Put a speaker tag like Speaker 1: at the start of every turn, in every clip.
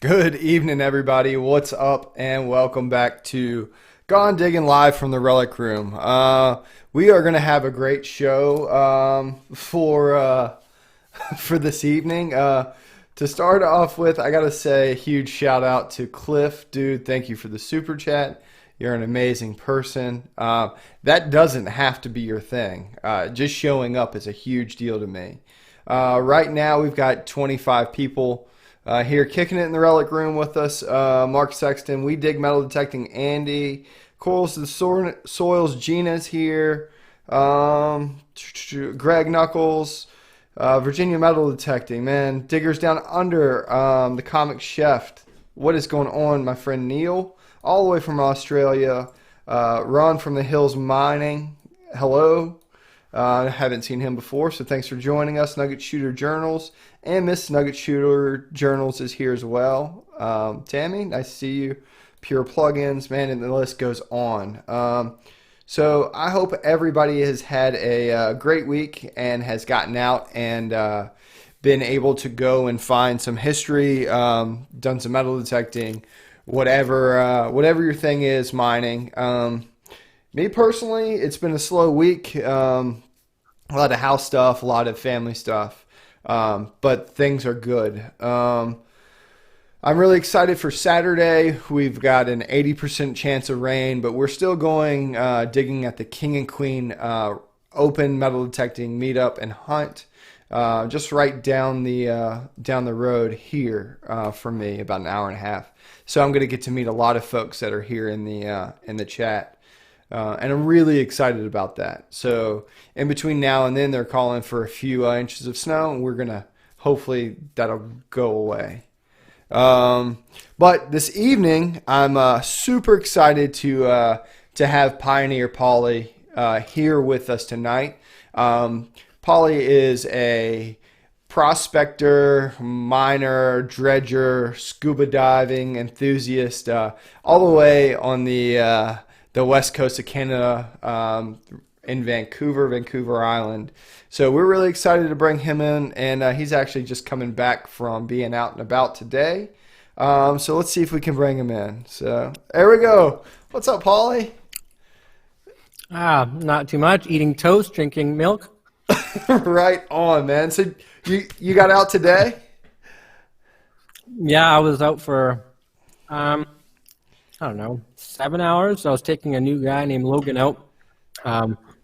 Speaker 1: Good evening, everybody. What's up, and welcome back to Gone Digging live from the Relic Room. We are going to have a great show for this evening. To start off with, I got to say a huge shout out to Cliff, dude. Thank you for the super chat. You're an amazing person. That doesn't have to be your thing. Just showing up is a huge deal to me. Right now, we've got 25 people here kicking it in the Relic Room with us. Mark Sexton, We Dig Metal Detecting, Andy, Corals to the Soils, Gina's here, Greg Knuckles, Virginia Metal Detecting, man, Diggers Down Under, the Comic Chef. What is going on, my friend Neil? All the way from Australia. Ron from the Hills Mining, hello. I haven't seen him before, so thanks for joining us. Nugget Shooter Journals and Miss Nugget Shooter Journals is here as well. Tammy, nice to see you. Pure Plugins, man, and the list goes on. So I hope everybody has had a great week and has gotten out and been able to go and find some history, done some metal detecting, whatever your thing is, mining. Me personally, it's been a slow week. A lot of house stuff, a lot of family stuff, but things are good. I'm really excited for Saturday. We've got an 80% chance of rain, but we're still going digging at the King and Queen open metal detecting meetup and hunt, just right down the road here from me, about an hour and a half. So I'm going to get to meet a lot of folks that are here in the chat. And I'm really excited about that. So in between now and then, they're calling for a few inches of snow, and we're going to, hopefully, that'll go away. But this evening, I'm super excited to have Pioneer Pauly here with us tonight. Pauly is a prospector, miner, dredger, scuba diving enthusiast, all the way on the west coast of Canada, in Vancouver Island. So we're really excited to bring him in, and he's actually just coming back from being out and about today. So let's see if we can bring him in. So there we go. What's up, Pauly?
Speaker 2: Not too much. Eating toast, drinking milk.
Speaker 1: Right on, man. So you got out today?
Speaker 2: Yeah, I was out for I don't know, 7 hours. I was taking a new guy named Logan out.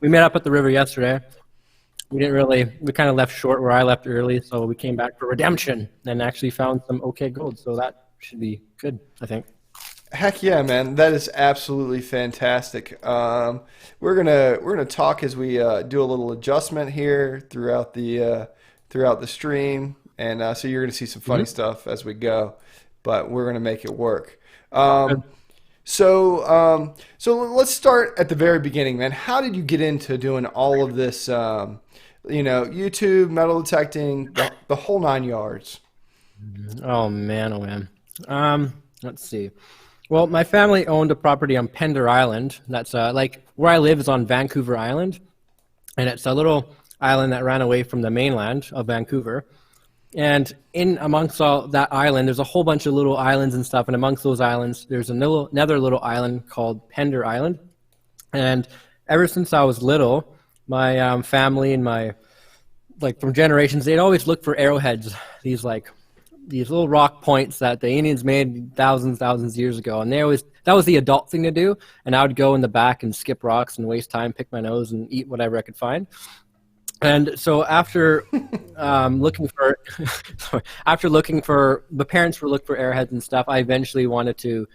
Speaker 2: We met up at the river yesterday. We kind of left short where I left early, so we came back for redemption and actually found some okay gold. So that should be good, I think.
Speaker 1: Heck yeah, man! That is absolutely fantastic. We're gonna talk as we do a little adjustment here throughout the stream, and so you're gonna see some funny stuff as we go, but we're gonna make it work. So let's start at the very beginning, man. How did you get into doing all of this? YouTube, metal detecting, the whole nine yards.
Speaker 2: Oh man. Let's see. Well, my family owned a property on Pender Island. That's like where I live is on Vancouver Island, and it's a little island that ran away from the mainland of Vancouver. And in amongst all that island, there's a whole bunch of little islands and stuff. And amongst those islands, there's another little island called Pender Island. And ever since I was little, my family and from generations, they'd always look for arrowheads, these little rock points that the Indians made thousands of years ago. And that was the adult thing to do. And I would go in the back and skip rocks and waste time, pick my nose, and eat whatever I could find. And so after looking for the parents were looking for arrowheads and stuff, I eventually wanted to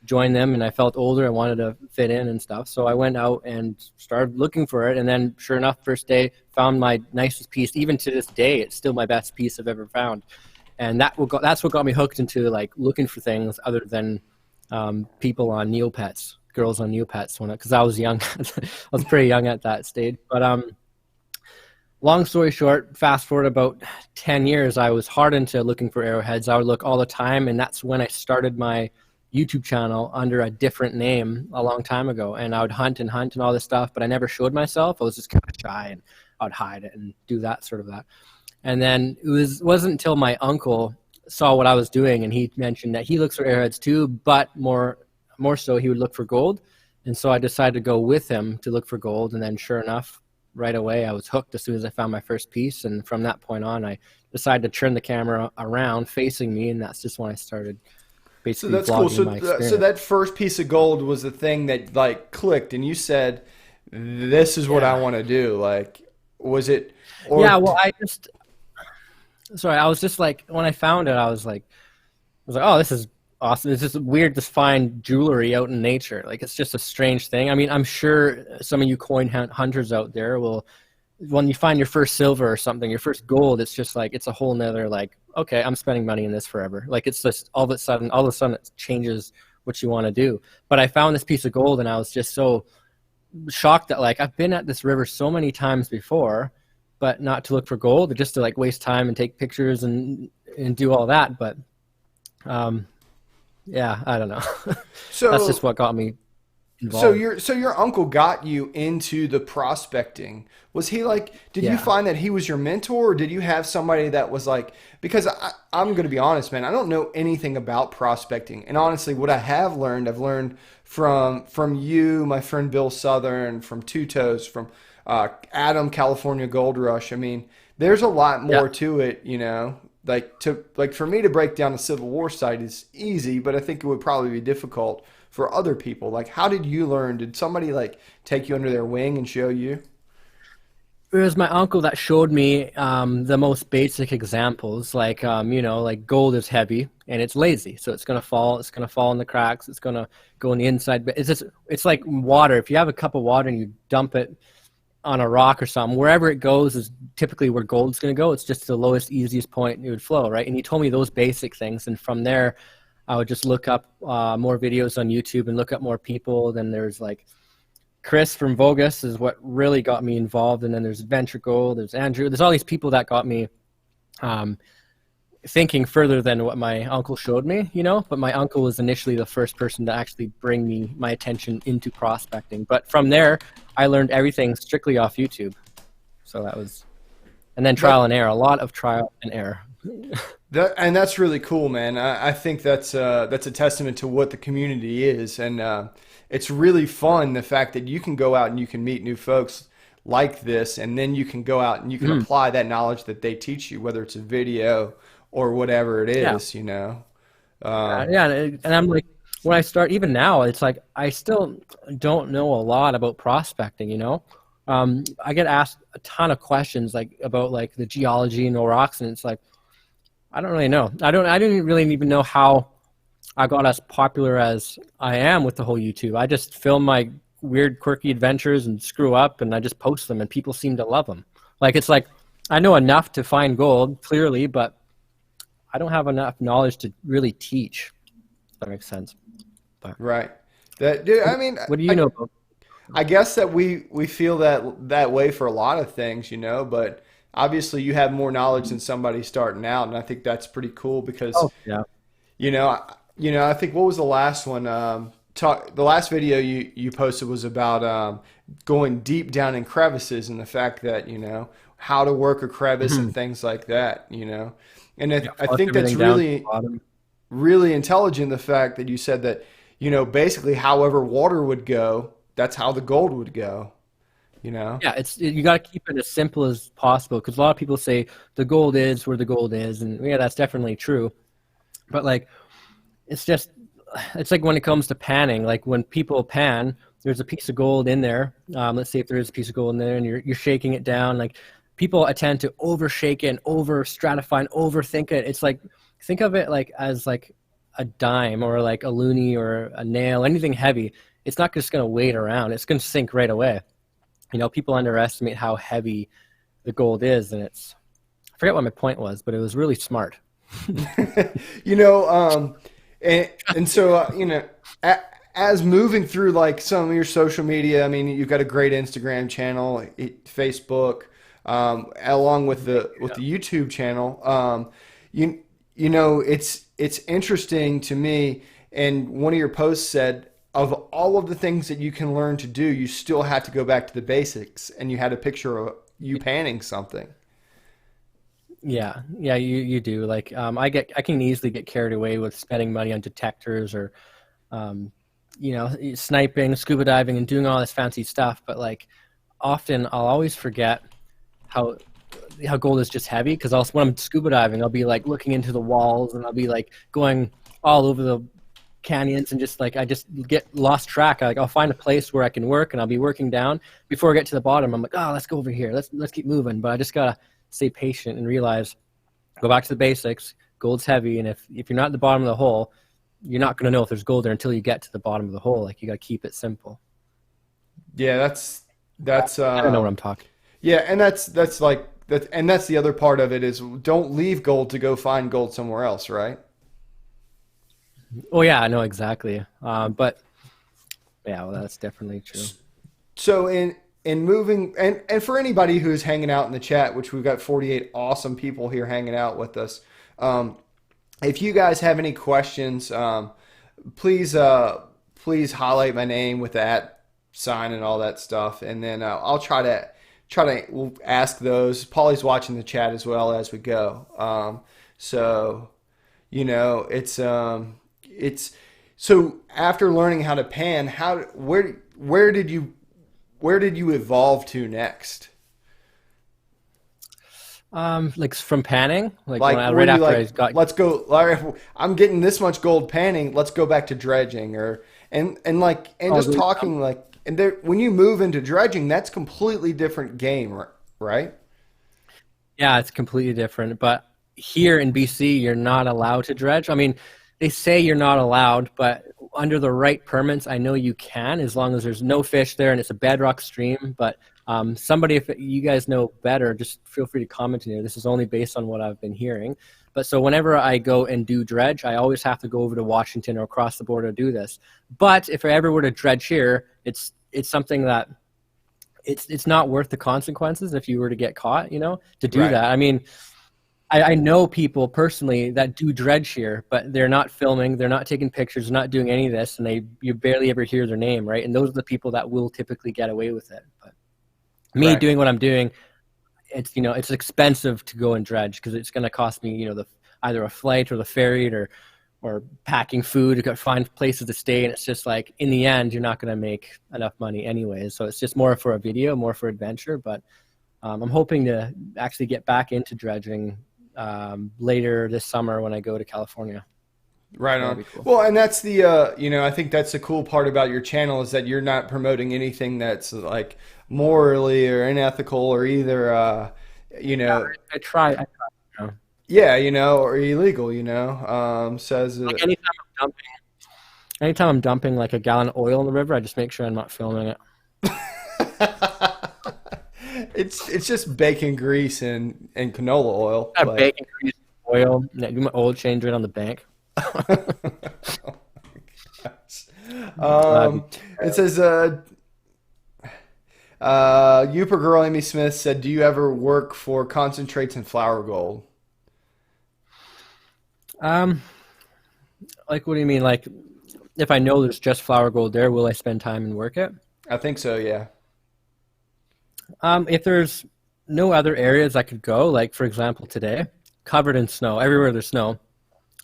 Speaker 2: join them, and I felt older. I wanted to fit in and stuff. So I went out and started looking for it. And then sure enough, first day, found my nicest piece. Even to this day, it's still my best piece I've ever found. And that's what got me hooked into looking for things other than people on Neopets, girls on Neopets, because I was young. I was pretty young at that stage. But long story short, fast forward about 10 years, I was hard into looking for arrowheads. I would look all the time, and that's when I started my YouTube channel under a different name a long time ago. And I would hunt and all this stuff, but I never showed myself. I was just kind of shy, and I would hide it and do that. And then it wasn't until my uncle saw what I was doing, and he mentioned that he looks for airheads too, but more so he would look for gold. And so I decided to go with him to look for gold, and then sure enough, right away I was hooked as soon as I found my first piece. And from that point on, I decided to turn the camera around facing me, and that's just when I started
Speaker 1: So
Speaker 2: basically
Speaker 1: that's cool.
Speaker 2: vlogging
Speaker 1: So
Speaker 2: my
Speaker 1: so
Speaker 2: experience.
Speaker 1: that first piece of gold was the thing that like clicked, and you said, "This is what I
Speaker 2: Yeah.
Speaker 1: want to do." Like, was it or
Speaker 2: Yeah, well, I was just like, when I found it, I was like, oh, this is awesome. It's just weird to find jewelry out in nature. Like, it's just a strange thing. I mean, I'm sure some of you hunters out there will, when you find your first silver or something, your first gold, it's just like, it's a whole nother, like, okay, I'm spending money in this forever. Like, it's just all of a sudden it changes what you want to do. But I found this piece of gold, and I was just so shocked that, like, I've been at this river so many times before, but not to look for gold, just to like waste time and take pictures and do all that. But um, yeah, I don't know. That's just
Speaker 1: so
Speaker 2: what got me
Speaker 1: so
Speaker 2: involved.
Speaker 1: your uncle got you into the prospecting. Was he like, did you
Speaker 2: Yeah.
Speaker 1: find that he was your mentor, or did you have somebody that was like, because I'm going to be honest, man, I don't know anything about prospecting. And honestly, what I have learned, I've learned from you, my friend Bill Southern, from Two Toes, from Adam, California Gold Rush. I mean, there's a lot
Speaker 2: Yeah.
Speaker 1: more to it, you know. Like for me to break down a Civil War site is easy, but I think it would probably be difficult for other people. Like, how did you learn? Did somebody like take you under their wing and show you?
Speaker 2: It was my uncle that showed me the most basic examples, like like gold is heavy and it's lazy, so it's gonna fall. It's gonna fall in the cracks. It's gonna go in the inside. But it's like water. If you have a cup of water and you dump it on a rock or something, wherever it goes is typically where gold's going to go. It's just the lowest, easiest point it would flow, right? And he told me those basic things, and from there, I would just look up more videos on YouTube and look up more people. Then there's like Chris from Vogus is what really got me involved, and then there's Venture Gold, there's Andrew, there's all these people that got me um, thinking further than what my uncle showed me, But my uncle was initially the first person to actually bring me my attention into prospecting. But from there, I learned everything strictly off YouTube. So that was, and then trial
Speaker 1: That
Speaker 2: and error, a lot of trial and error.
Speaker 1: and that's really cool, man. I think that's a testament to what the community is, and it's really fun the fact that you can go out and you can meet new folks like this, and then you can go out and you can
Speaker 2: Mhm.
Speaker 1: apply that knowledge that they teach you, whether it's a video or whatever it
Speaker 2: Yeah.
Speaker 1: is, you know. Um,
Speaker 2: Yeah, and I'm like, when I start, even now, it's like I still don't know a lot about prospecting. I get asked a ton of questions like about like the geology and rocks, and it's like I don't really know. I didn't really even know how I got as popular as I am with the whole YouTube. I just film my weird, quirky adventures and screw up, and I just post them, and people seem to love them. Like it's like I know enough to find gold clearly, but I don't have enough knowledge to really teach. If that makes sense. But
Speaker 1: right. That dude, I mean,
Speaker 2: what do you
Speaker 1: I
Speaker 2: know about?
Speaker 1: I guess that we feel that way for a lot of things, you know, but obviously you have more knowledge than somebody starting out, and I think that's pretty cool because
Speaker 2: Oh, yeah.
Speaker 1: you know, I think what was the last one? The last video you posted was about going deep down in crevices and the fact that how to work a crevice and
Speaker 2: Mhm.
Speaker 1: things like that. And
Speaker 2: Yeah,
Speaker 1: I
Speaker 2: flush
Speaker 1: think that's
Speaker 2: everything down to the
Speaker 1: really
Speaker 2: bottom.
Speaker 1: really intelligent. The fact that you said that basically however water would go, that's how the gold would go. You know.
Speaker 2: Yeah, you got to keep it as simple as possible because a lot of people say the gold is where the gold is, and yeah, that's definitely true. But like, it's just it's like when it comes to panning, like when people pan, there's a piece of gold in there. Let's say if there is a piece of gold in there and you're shaking it down, like people tend to overshake it and over stratify and overthink it. It's like think of it like as like a dime or like a loonie or a nail, anything heavy. It's not just going to wait around. It's going to sink right away. People underestimate how heavy the gold is, and I forget what my point was, but it was really smart.
Speaker 1: you know, and so as moving through like some of your social media, I mean, you've got a great Instagram channel, Facebook, along with the YouTube channel. You it's interesting to me. And one of your posts said, of all of the things that you can learn to do, you still have to go back to the basics. And you had a picture of you panning something.
Speaker 2: Yeah, you do. Like, I can easily get carried away with spending money on detectors or, um, sniping, scuba diving, and doing all this fancy stuff. But like, often I'll always forget how gold is just heavy because also when I'm scuba diving, I'll be like looking into the walls and I'll be like going all over the canyons and just like I just get lost track. I'll find a place where I can work and I'll be working down before I get to the bottom. I'm like, oh, let's go over here. Let's keep moving. But I just gotta stay patient and realize go back to the basics. Gold's heavy, and if you're not at the bottom of the hole, you're not gonna know if there's gold there until you get to the bottom of the hole. Like you gotta keep it simple.
Speaker 1: Yeah, that's
Speaker 2: I don't know what I'm talking.
Speaker 1: yeah, and that's like that, and that's the other part of it is don't leave gold to go find gold somewhere else, right?
Speaker 2: Oh yeah, I know exactly. But yeah, well, that's definitely true.
Speaker 1: So in moving and for anybody who's hanging out in the chat, which we've got 48 awesome people here hanging out with us, um, if you guys have any questions, please please highlight my name with that sign and all that stuff, and then I'll try to we'll ask those. Pauly's watching the chat as well as we go. So it's so after learning how to pan, where did you evolve to next?
Speaker 2: Like from panning, like when
Speaker 1: Like,
Speaker 2: I
Speaker 1: were
Speaker 2: right
Speaker 1: you
Speaker 2: after I
Speaker 1: like,
Speaker 2: got.
Speaker 1: let's go, like, I'm getting this much gold panning, let's go back to dredging, or and like and
Speaker 2: Oh,
Speaker 1: just talking like and there when you move into dredging, that's completely different game, right?
Speaker 2: yeah, it's completely different. But here in BC, you're not allowed to dredge. I mean, they say you're not allowed, but under the right permits, I know you can as long as there's no fish there and it's a bedrock stream. But somebody, if you guys know better, just feel free to comment in here. This is only based on what I've been hearing. But so whenever I go and do dredge, I always have to go over to Washington or across the border to do this. But if I ever were to dredge here, it's something that it's not worth the consequences if you were to get caught, to do
Speaker 1: Right.
Speaker 2: that. I mean, I know people personally that do dredge here, but they're not filming, they're not taking pictures, they're not doing any of this, and you barely ever hear their name, right? And those are the people that will typically get away with it. But me
Speaker 1: Right.
Speaker 2: doing what I'm doing, it's expensive to go and dredge because it's going to cost me, either a flight or the ferry or packing food to find places to stay, and it's just like in the end you're not going to make enough money anyways. So it's just more for a video, more for adventure. But I'm hoping to actually get back into dredging later this summer when I go to California.
Speaker 1: Right
Speaker 2: So that'll
Speaker 1: on.
Speaker 2: be cool.
Speaker 1: Well, and that's the I think that's the cool part about your channel is that you're not promoting anything that's like morally or unethical or either you
Speaker 2: Yeah,
Speaker 1: know,
Speaker 2: I try.
Speaker 1: yeah, or illegal, says
Speaker 2: Like anytime I'm dumping like a gallon of oil in the river, I just make sure I'm not filming it.
Speaker 1: it's just bacon grease and canola oil,
Speaker 2: I have
Speaker 1: but
Speaker 2: bacon grease, oil, do my oil change right on the bank. That'd be
Speaker 1: um it says Uper girl Amy Smith said, "Do you ever work for concentrates and flour gold?"
Speaker 2: um like what do you mean? Like if I know there's just flour gold there, will I spend time and work it?
Speaker 1: I think so, yeah.
Speaker 2: If there's no other areas I could go, like for example today, covered in snow, everywhere there's snow,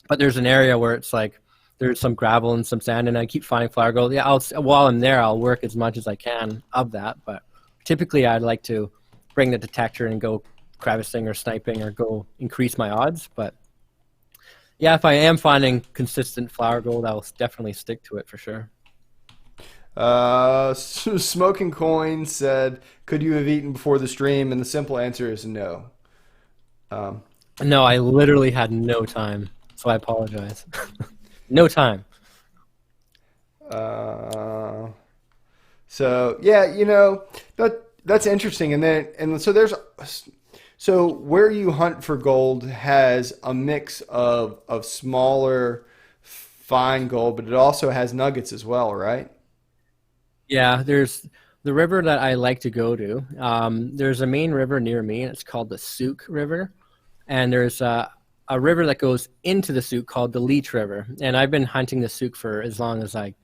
Speaker 2: but there's an area where it's like there's some gravel and some sand, and I keep finding flower gold. Yeah, while I'm there, I'll work as much as I can of that. But typically, I'd like to bring the detector and go crevicing or sniping or go increase my odds. But yeah, if I am finding consistent flower gold, I'll definitely stick to it for sure.
Speaker 1: Smoking Coin said, "Could you have eaten before the stream?" And the simple answer is no. Um,
Speaker 2: No, I literally had no time, so I apologize. No time.
Speaker 1: uh, so yeah, that's interesting. So where you hunt for gold has a mix of smaller, fine gold, but it also has nuggets as well, right?
Speaker 2: Yeah, there's the river that I like to go to. There's a main river near me, and it's called the Souk River. And there's a river that goes into the Souk called the Leech River. And I've been hunting the Souk for as long as I've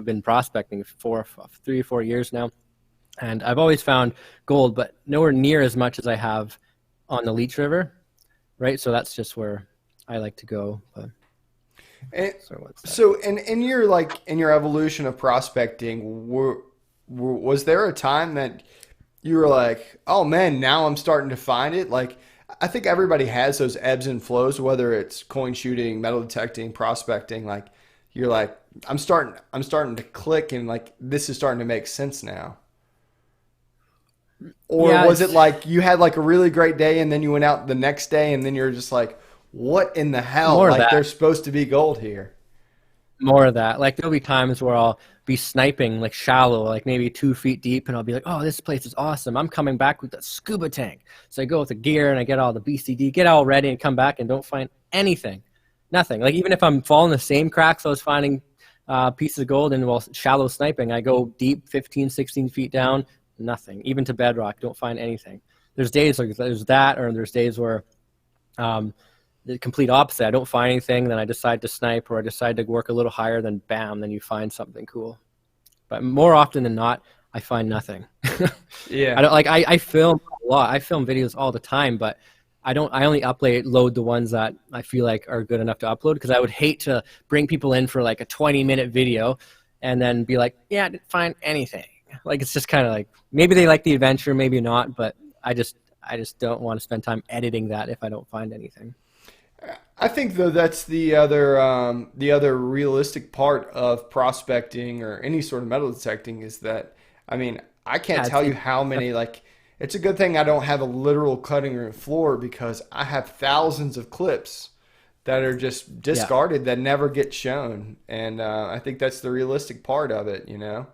Speaker 2: been prospecting, 3 or 4 years now. And I've always found gold, but nowhere near as much as I have on the Leech River. right? So that's just where I like to go. But
Speaker 1: And
Speaker 2: so what's that?
Speaker 1: so in your like in your evolution of prospecting, was there a time that you were like, oh man, now I'm starting to find it? Like, I think everybody has those ebbs and flows, whether it's coin shooting, metal detecting, prospecting. Like, you're like, I'm starting to click, and like this is starting to make sense now. Or
Speaker 2: Yeah,
Speaker 1: was it
Speaker 2: it's
Speaker 1: like you had like a really great day, and then you went out the next day, and then you're just like, what in the hell?
Speaker 2: more of
Speaker 1: Like,
Speaker 2: that.
Speaker 1: there's supposed to be gold here.
Speaker 2: More of that. Like there'll be times where I'll be sniping like shallow, like maybe 2 feet deep, and I'll be like, "Oh, this place is awesome. I'm coming back with a scuba tank." So I go with the gear and I get all the BCD, get all ready, and come back and don't find anything, nothing. Like even if I'm following the same cracks I was finding pieces of gold in while shallow sniping, I go deep, 15, 16 feet down, nothing. Even to bedrock, don't find anything. There's days like there's that, or there's days where um, the complete opposite. I don't find anything, then I decide to snipe, or I decide to work a little higher, then bam, then you find something cool. But more often than not, I find nothing. I
Speaker 1: Yeah.
Speaker 2: don't like I film a lot. I film videos all the time, but I only upload load the ones that I feel like are good enough to upload, because I would hate to bring people in for like a 20-minute video and then be like, yeah, I didn't find anything. Like it's just kind of like maybe they like the adventure, maybe not, but I just don't want to spend time editing that if I don't find anything.
Speaker 1: I think though that's the other realistic part of prospecting or any sort of metal detecting is that I mean I can't
Speaker 2: Yeah,
Speaker 1: tell you
Speaker 2: it's
Speaker 1: how many like it's a good thing I don't have a literal cutting room floor because I have thousands of clips that are just
Speaker 2: yeah.
Speaker 1: discarded that never get shown, and I think that's the realistic part of it, you know.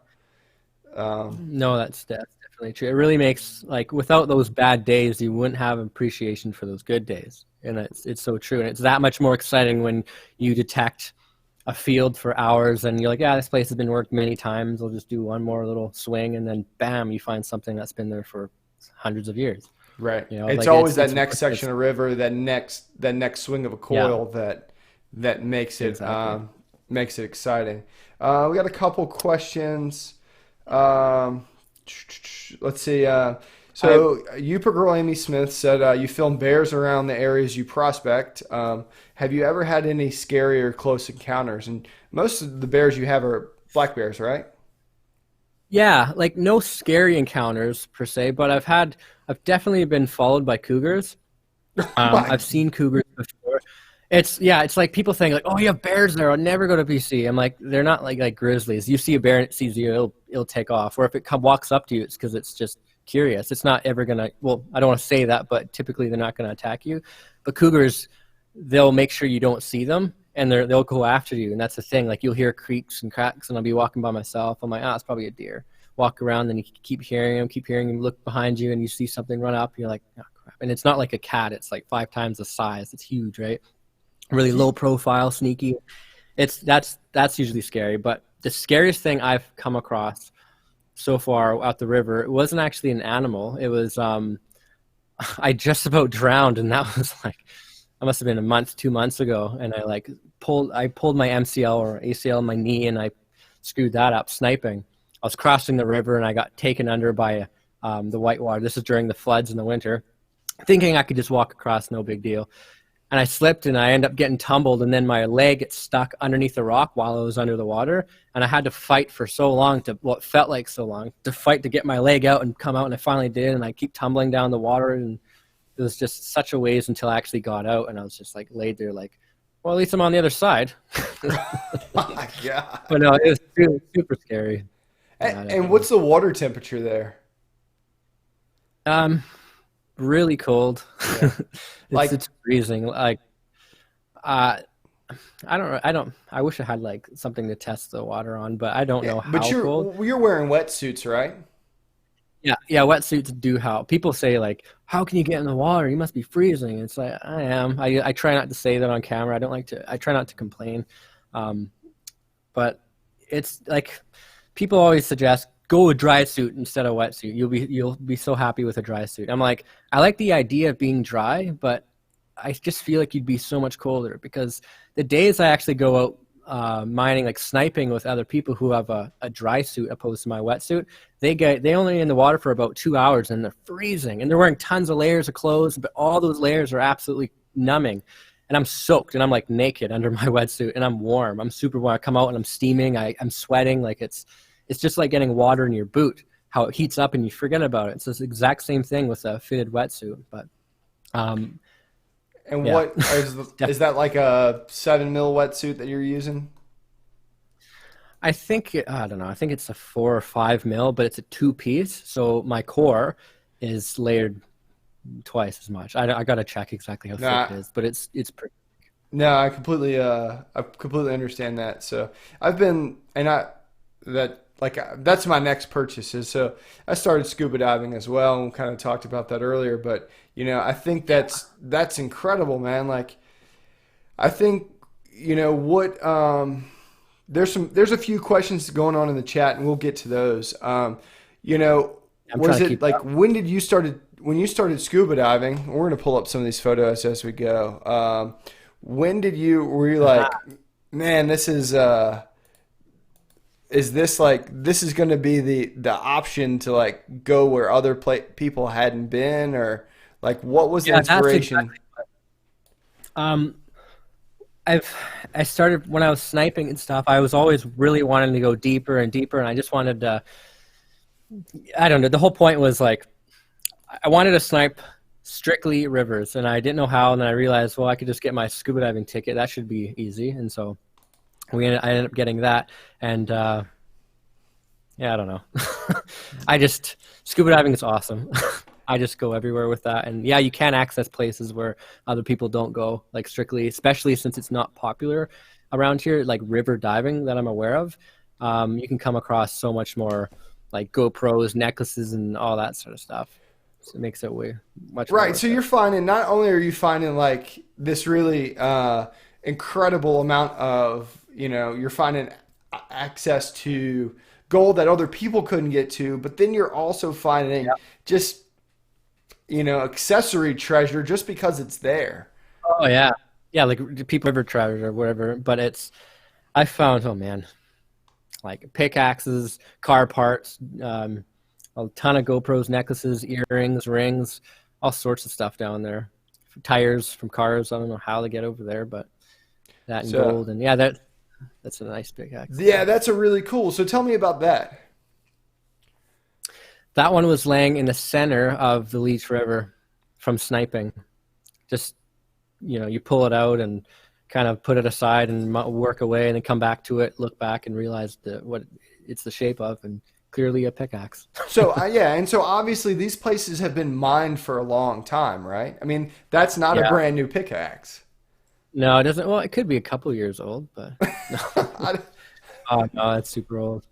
Speaker 1: Um,
Speaker 2: No, that's definitely true. It really makes like without those bad days, you wouldn't have appreciation for those good days, and it's so true. And it's that much more exciting when you detect a field for hours and you're like, yeah, this place has been worked many times. I'll just do one more little swing, and then bam, you find something that's been there for hundreds of years.
Speaker 1: right.
Speaker 2: You know,
Speaker 1: It's
Speaker 2: like
Speaker 1: always that
Speaker 2: it's
Speaker 1: next
Speaker 2: worth
Speaker 1: section
Speaker 2: it's
Speaker 1: of river, that next swing of a
Speaker 2: yeah,
Speaker 1: coil that
Speaker 2: exactly.
Speaker 1: makes it exciting. We got a couple questions. Um, let's see.
Speaker 2: I
Speaker 1: So, Uper girl Amy Smith said you film bears around the areas you prospect. Have you ever had any scary or close encounters? And most of the bears you have are black bears, right?
Speaker 2: Yeah, like no scary encounters per se, but I've definitely been followed by cougars.
Speaker 1: My,
Speaker 2: I've seen cougars before. It's like people think like, oh, you have bears there. I'll never go to BC. I'm like, they're not like grizzlies. You see a bear and it sees you, it'll take off. Or if it walks up to you, it's because it's just curious. It's not ever gonna. Well, I don't want to say that, but typically they're not gonna attack you. But cougars, they'll make sure you don't see them, and they'll go after you. And that's the thing. Like you'll hear creaks and cracks, and I'll be walking by myself. I'm like, it's probably a deer. Walk around, then you keep hearing him. Look behind you, and you see something run up. You're like, oh crap! And it's not like a cat. It's like 5 times the size. It's huge, right? Really low profile, sneaky. That's usually scary. But the scariest thing I've come across so far out the river, it wasn't actually an animal. It was I just about drowned, and that was like I must have been a month, 2 months ago, and I pulled my MCL or ACL in my knee, and I screwed that up sniping. I was crossing the river, and I got taken under by the whitewater. This is during the floods in the winter, thinking I could just walk across, no big deal. And I slipped and I ended up getting tumbled, and then my leg gets stuck underneath the rock while I was under the water. And I had to fight for so long well, it felt like so long to fight to get my leg out and come out. And I finally did. And I keep tumbling down the water. And it was just such a ways until I actually got out. And I was just like laid there like, well, at least I'm on the other side.
Speaker 1: my God.
Speaker 2: But no, it was super, super scary. Yeah,
Speaker 1: And
Speaker 2: definitely.
Speaker 1: what's the water temperature there?
Speaker 2: Um, really cold.
Speaker 1: Yeah.
Speaker 2: it's
Speaker 1: Like,
Speaker 2: it's freezing. Like uh I wish I had like something to test the water on, but I don't
Speaker 1: yeah,
Speaker 2: know
Speaker 1: but
Speaker 2: how cold.
Speaker 1: you're wearing wetsuits, right?
Speaker 2: Yeah, wetsuits do help. People say like, how can you get in the water? You must be freezing. It's like I am. I try not to say that on camera. I try not to complain. Um, but it's like people always suggest go with dry suit instead of wetsuit. You'll be so happy with a dry suit. I'm like, I like the idea of being dry, but I just feel like you'd be so much colder because the days I actually go out mining, like sniping with other people who have a dry suit opposed to my wetsuit, they only in the water for about 2 hours and they're freezing and they're wearing tons of layers of clothes, but all those layers are absolutely numbing, and I'm soaked and I'm like naked under my wetsuit and I'm warm. I'm super warm. I come out and I'm steaming. I'm sweating. Like it's just like getting water in your boot, how it heats up and you forget about it. It's this exact same thing with a fitted wetsuit. But
Speaker 1: And
Speaker 2: yeah,
Speaker 1: what is that like a 7 mil wetsuit that you're using?
Speaker 2: I don't know. I think it's a 4 or 5 mil, but it's a two-piece. So my core is layered twice as much. I gotta check exactly how thick
Speaker 1: Nah,
Speaker 2: it is, but it's pretty.
Speaker 1: no, I completely understand that. So I've been, and I that like that's my next purchases. So I started scuba diving as well, and we kind of talked about that earlier. But I think that's incredible, man. Like I think what there's a few questions going on in the chat, and we'll get to those. You know,
Speaker 2: I'm trying
Speaker 1: was
Speaker 2: to
Speaker 1: it
Speaker 2: keep
Speaker 1: like
Speaker 2: up.
Speaker 1: when you started scuba diving? We're gonna pull up some of these photos as we go. When did you were you like, man, is this like this is gonna be the option to like go where other people hadn't been, or like what was the
Speaker 2: Yeah, that's
Speaker 1: inspiration?
Speaker 2: exactly. Um, I've I started when I was sniping and stuff. I was always really wanting to go deeper and deeper, and I just wanted to. I don't know. The whole point was like I wanted to snipe strictly rivers, and I didn't know how. And then I realized, well, I could just get my scuba diving ticket. That should be easy. And so I ended up getting that, and yeah, I don't know. I just scuba diving is awesome. I just go everywhere with that, and yeah, you can access places where other people don't go, like strictly, especially since it's not popular around here, like river diving that I'm aware of. You can come across so much more, like GoPros, necklaces, and all that sort of stuff. So it makes it way much more
Speaker 1: Right.
Speaker 2: worth
Speaker 1: So
Speaker 2: it.
Speaker 1: you're finding not only are you finding like this really incredible amount of, you're finding access to gold that other people couldn't get to, but then you're also finding just, accessory treasure just because it's there.
Speaker 2: Oh yeah, yeah, like people river trout or whatever. But I found, oh man, like pickaxes, car parts, a ton of GoPros, necklaces, earrings, rings, all sorts of stuff down there. Tires from cars. I don't know how they get over there, but that and
Speaker 1: So,
Speaker 2: gold, and yeah, that's a nice pickaxe.
Speaker 1: yeah, that's a really cool. So tell me about that.
Speaker 2: That one was laying in the center of the Leech River from sniping. Just you pull it out and kind of put it aside and work away, and then come back to it, look back, and realize what it's the shape of, and clearly a pickaxe.
Speaker 1: So, yeah, and so obviously these places have been mined for a long time, right? I mean, that's not a
Speaker 2: Yeah.
Speaker 1: brand new pickaxe.
Speaker 2: No, it doesn't. Well, it could be a couple years old, but no.
Speaker 1: I,
Speaker 2: Oh no, it's super old.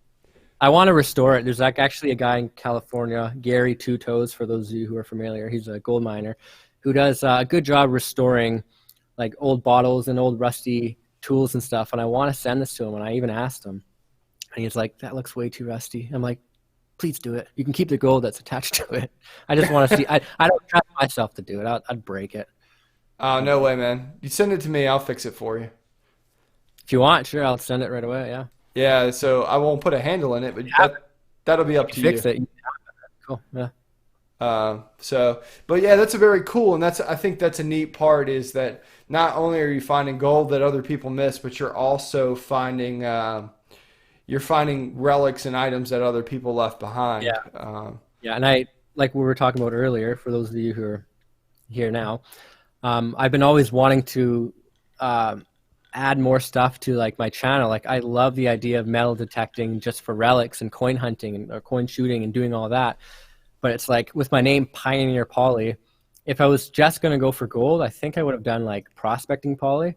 Speaker 2: I want to restore it. There's like actually a guy in California, Gary Two Toes, for those of you who are familiar. He's a gold miner who does a good job restoring like old bottles and old rusty tools and stuff. And I want to send this to him. And I even asked him, and he's like, "That looks way too rusty." I'm like, "Please do it. You can keep the gold that's attached to it." I just want to see. I don't trust myself to do it. I'd break it.
Speaker 1: oh, no way, man. You send it to me, I'll fix it for you.
Speaker 2: If you want, sure, I'll send it right away. Yeah,
Speaker 1: Yeah, so I won't put a handle in it, but
Speaker 2: yeah,
Speaker 1: that'll be
Speaker 2: you
Speaker 1: up
Speaker 2: can
Speaker 1: to you.
Speaker 2: fix it. Cool. Yeah.
Speaker 1: But yeah, that's a very cool, and I think that's a neat part is that not only are you finding gold that other people miss, but you're also finding relics and items that other people left behind.
Speaker 2: Yeah. Yeah, and like we were talking about earlier, for those of you who are here now, I've been always wanting to add more stuff to like my channel. Like I love the idea of metal detecting just for relics and coin hunting or coin shooting and doing all that. But it's like with my name Pioneer Pauly, if I was just gonna go for gold, I think I would have done like prospecting Pauly,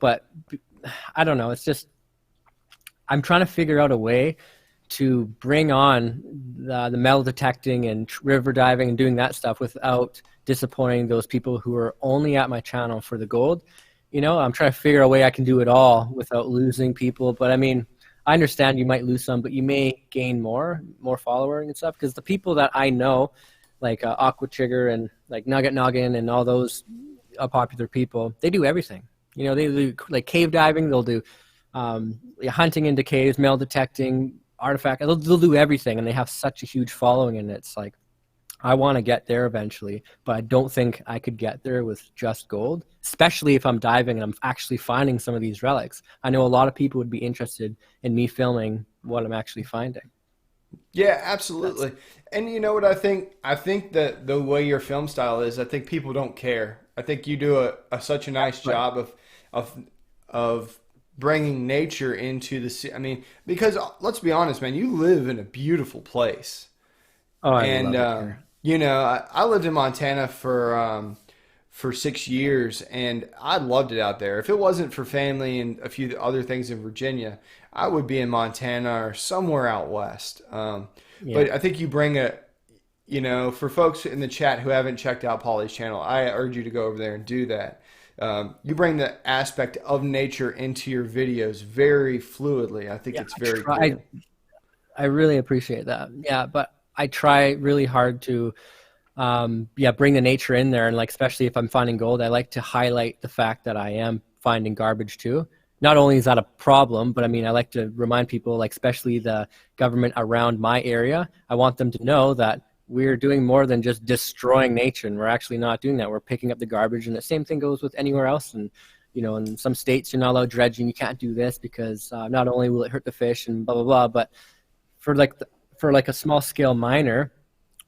Speaker 2: But I don't know. It's just I'm trying to figure out a way to bring on the metal detecting and river diving and doing that stuff without disappointing those people who are only at my channel for the gold. I'm trying to figure a way I can do it all without losing people. But I mean, I understand you might lose some, but you may gain more following and stuff. Because the people that I know, like Aqua Trigger and like Nugget Noggin and all those popular people, they do everything. They do like cave diving. They'll do hunting into caves, metal detecting, artifact. They'll do everything, and they have such a huge following. And it's like I want to get there eventually, but I don't think I could get there with just gold, especially if I'm diving and I'm actually finding some of these relics. I know a lot of people would be interested in me filming what I'm actually finding.
Speaker 1: Yeah,
Speaker 2: That's
Speaker 1: absolutely. And you know what I think? I think that the way your film style is, I think people don't care. I think you do such a nice
Speaker 2: right.
Speaker 1: job of of bringing nature into I mean, because let's be honest, man, you live in a beautiful place.
Speaker 2: Oh, I
Speaker 1: And
Speaker 2: love it here.
Speaker 1: you know, I lived in Montana for 6 years, and I loved it out there. If it wasn't for family and a few other things in Virginia, I would be in Montana or somewhere out west.
Speaker 2: Yeah.
Speaker 1: But I think you bring you know, for folks in the chat who haven't checked out Pauly's channel, I urge you to go over there and do that. You bring the aspect of nature into your videos very fluidly. I think
Speaker 2: Yeah,
Speaker 1: it's
Speaker 2: I
Speaker 1: very
Speaker 2: try.
Speaker 1: cool.
Speaker 2: I really appreciate that. Yeah, but I try really hard to yeah, bring the nature in there. And like, especially if I'm finding gold, I like to highlight the fact that I am finding garbage too. Not only is that a problem, but I mean, I like to remind people, like, especially the government around my area, I want them to know that we're doing more than just destroying nature, and we're actually not doing that. We're picking up the garbage, and the same thing goes with anywhere else. And you know, in some states, you're not allowed dredging. You can't do this because not only will it hurt the fish and blah blah blah, but for like for like a small scale miner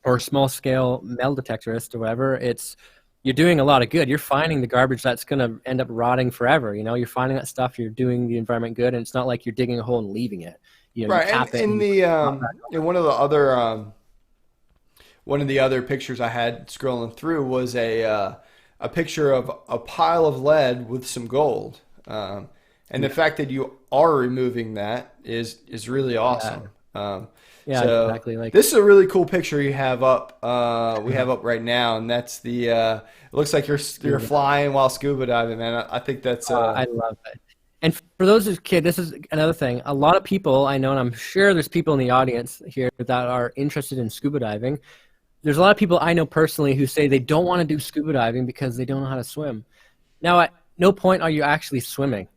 Speaker 2: or small scale metal detectorist or whatever, it's you're doing a lot of good. You're finding the garbage that's going to end up rotting forever. You know, you're finding that stuff. You're doing the environment good, and it's not like you're digging a hole and leaving it. You know, you
Speaker 1: Right, and
Speaker 2: tap it and
Speaker 1: in
Speaker 2: you put
Speaker 1: the
Speaker 2: the top back
Speaker 1: in
Speaker 2: over.
Speaker 1: one of the other pictures I had scrolling through was a picture of a pile of lead with some gold, and the
Speaker 2: Yeah,
Speaker 1: fact that you are removing that is really
Speaker 2: yeah,
Speaker 1: awesome.
Speaker 2: yeah,
Speaker 1: So
Speaker 2: exactly. Like,
Speaker 1: this is a really cool picture you have up. We have up right now, and that's the. It looks like you're
Speaker 2: scuba.
Speaker 1: flying while scuba diving, man. I think that's
Speaker 2: I love it. And for those who's kid, this is another thing. A lot of people I know, and I'm sure there's people in the audience here that are interested in scuba diving. There's a lot of people I know personally who say they don't want to do scuba diving because they don't know how to swim. Now, at no point are you actually swimming.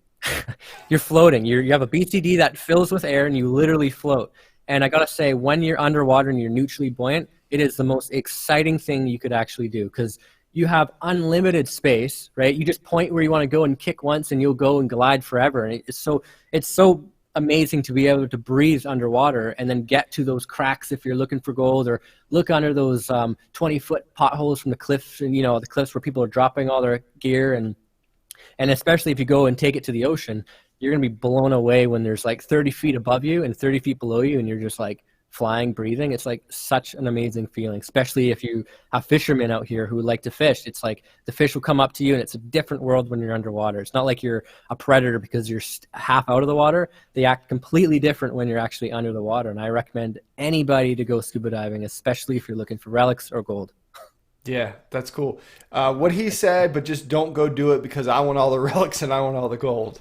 Speaker 2: You're floating. You have a BCD that fills with air and you literally float. And I gotta say, when you're underwater and you're neutrally buoyant, it is the most exciting thing you could actually do because you have unlimited space, right? You just point where you want to go and kick once, and you'll go and glide forever. And it's so amazing to be able to breathe underwater and then get to those cracks if you're looking for gold, or look under those 20-foot potholes from the cliffs, and you know the cliffs where people are dropping all their gear. And especially if you go and take it to the ocean, you're going to be blown away when there's like 30 feet above you and 30 feet below you, and you're just like flying, breathing. It's like such an amazing feeling, especially if you have fishermen out here who like to fish. It's like the fish will come up to you, and it's a different world when you're underwater. It's not like you're a predator because you're half out of the water. They act completely different when you're actually under the water. And I recommend anybody to go scuba diving, especially if you're looking for relics or gold.
Speaker 1: yeah, that's cool. What he said, but just don't go do it because I want all the relics and I want all the gold.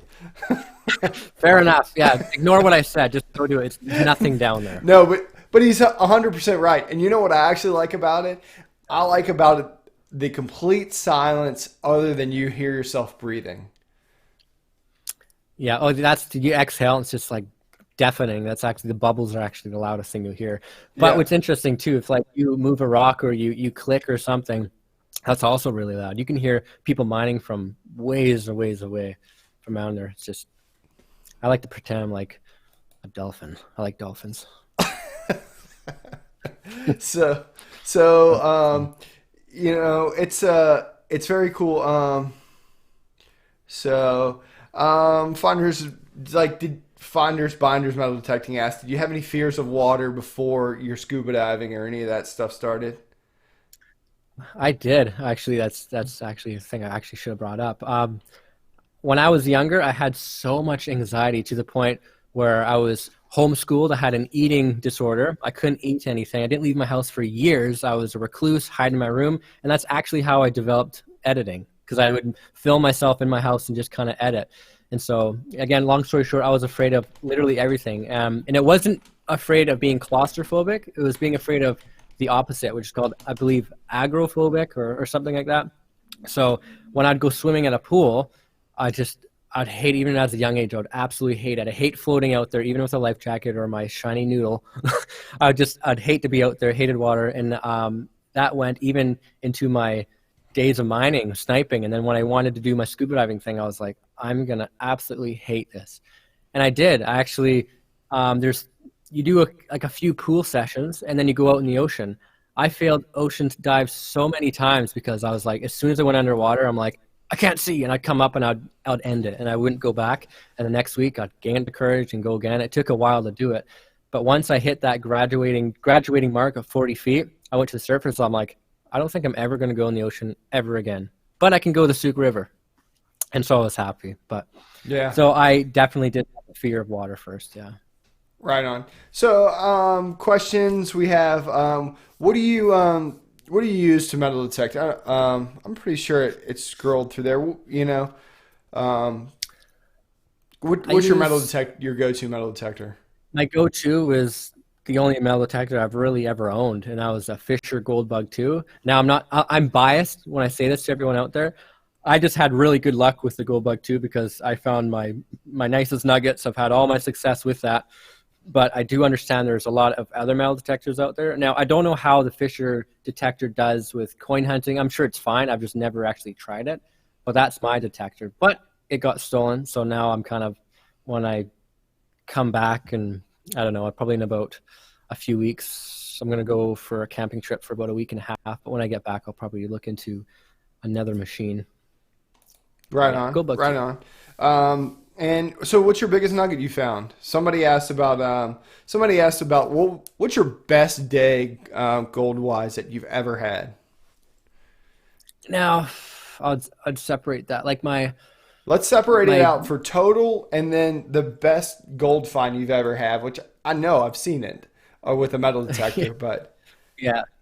Speaker 2: Fair enough. Yeah, ignore what I said. Just go do it. It's nothing down there.
Speaker 1: No, but he's 100% right. And you know what I actually like about it? I like about it the complete silence other than you hear yourself breathing.
Speaker 2: Yeah. Oh, that's you exhale. It's just like deafening. That's actually the bubbles are actually the loudest thing you'll hear. But
Speaker 1: Yeah.
Speaker 2: what's interesting too, if like you move a rock or you click or something, that's also really loud. You can hear people mining from ways and ways away from down there. It's just I like to pretend I'm like a dolphin. I like dolphins.
Speaker 1: So you know, it's very cool. Finders did Finders Binders Metal Detecting asked, did you have any fears of water before your scuba diving or any of that stuff started?
Speaker 2: I did actually. That's actually a thing I actually should have brought up. When I was younger, I had so much anxiety to the point where I was homeschooled. I had an eating disorder. I couldn't eat anything. I didn't leave my house for years. I was a recluse, hide in my room, and that's actually how I developed editing because I would film myself in my house and just kind of edit. And so, again, long story short, I was afraid of literally everything. And it wasn't afraid of being claustrophobic. It was being afraid of the opposite, which is called, I believe, agrophobic or something like that. So when I'd go swimming at a pool, I'd hate, even as a young age, I would absolutely hate it. I hate floating out there, even with a life jacket or my shiny noodle. I'd hate to be out there, hated water. And that went even into my days of mining, sniping. And then when I wanted to do my scuba diving thing, I was like, I'm going to absolutely hate this. And I did. I actually, there's, you do like a few pool sessions and then you go out in the ocean. I failed ocean dives so many times because I was like, as soon as I went underwater, I'm like, I can't see. And I'd come up and I'd end it and I wouldn't go back. And the next week I'd gain the courage and go again. It took a while to do it. But once I hit that graduating mark of 40 feet, I went to the surface. So I'm like, I don't think I'm ever going to go in the ocean ever again, but I can go to the Souk River. And so I was happy. But
Speaker 1: Yeah.
Speaker 2: so I definitely did have a fear of water first. Yeah.
Speaker 1: Right on. So, questions we have. What do you use to metal detect? I'm pretty sure it's scrolled through there. Um,
Speaker 2: I
Speaker 1: what's your metal
Speaker 2: use
Speaker 1: detect? Your go-to metal detector?
Speaker 2: my go-to is the only metal detector I've really ever owned, and that was a Fisher Gold Bug 2. Now I'm biased when I say this to everyone out there. I just had really good luck with the Gold Bug 2 because I found my nicest nuggets. I've had all my success with that. But I do understand there's a lot of other metal detectors out there. Now, I don't know how the Fisher detector does with coin hunting. I'm sure it's fine. I've just never actually tried it. But that's my detector. But it got stolen. So now I'm kind of, when I come back and I don't know, probably in about a few weeks, I'm going to go for a camping trip for about a week and a half. But when I get back, I'll probably look into another machine. But
Speaker 1: Right
Speaker 2: yeah,
Speaker 1: on.
Speaker 2: go bug
Speaker 1: Right
Speaker 2: too.
Speaker 1: on. And so, what's your biggest nugget you found? Somebody asked about what's your best day gold wise that you've ever had.
Speaker 2: Now, I'd separate that. Like
Speaker 1: Let's separate it
Speaker 2: my
Speaker 1: out for total and then the best gold find you've ever had, which I know I've seen it with a metal detector, but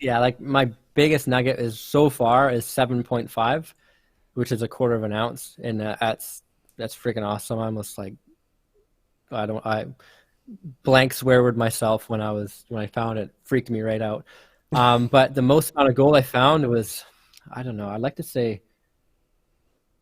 Speaker 2: yeah, like my biggest nugget is so far is 7.5, which is a quarter of an ounce, and that's freaking awesome. I almost like I blank swear word myself when I found it, freaked me right out. But the most amount of gold I found was, I don't know. I'd like to say,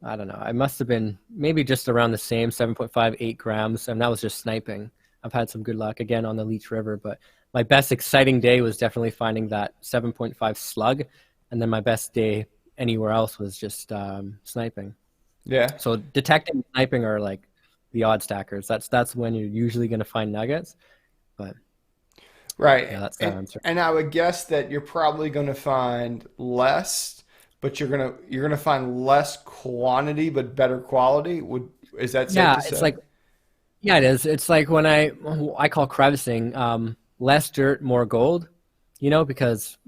Speaker 2: I don't know. I must have been maybe just around the same 7.58 grams, and that was just sniping. I've had some good luck again on the Leech River, but my best exciting day was definitely finding that 7.5 slug, and then my best day anywhere else was just sniping.
Speaker 1: yeah.
Speaker 2: So detecting and sniping are like the odd stackers. That's when you're usually going to find nuggets. But yeah,
Speaker 1: Right.
Speaker 2: that's that
Speaker 1: And
Speaker 2: answer.
Speaker 1: and I would guess that you're probably going to find less, but you're going to find less quantity but better quality. Is that safe
Speaker 2: Yeah,
Speaker 1: to
Speaker 2: it's
Speaker 1: say?
Speaker 2: like yeah, it is. It's like when I call crevicing, less dirt, more gold. Because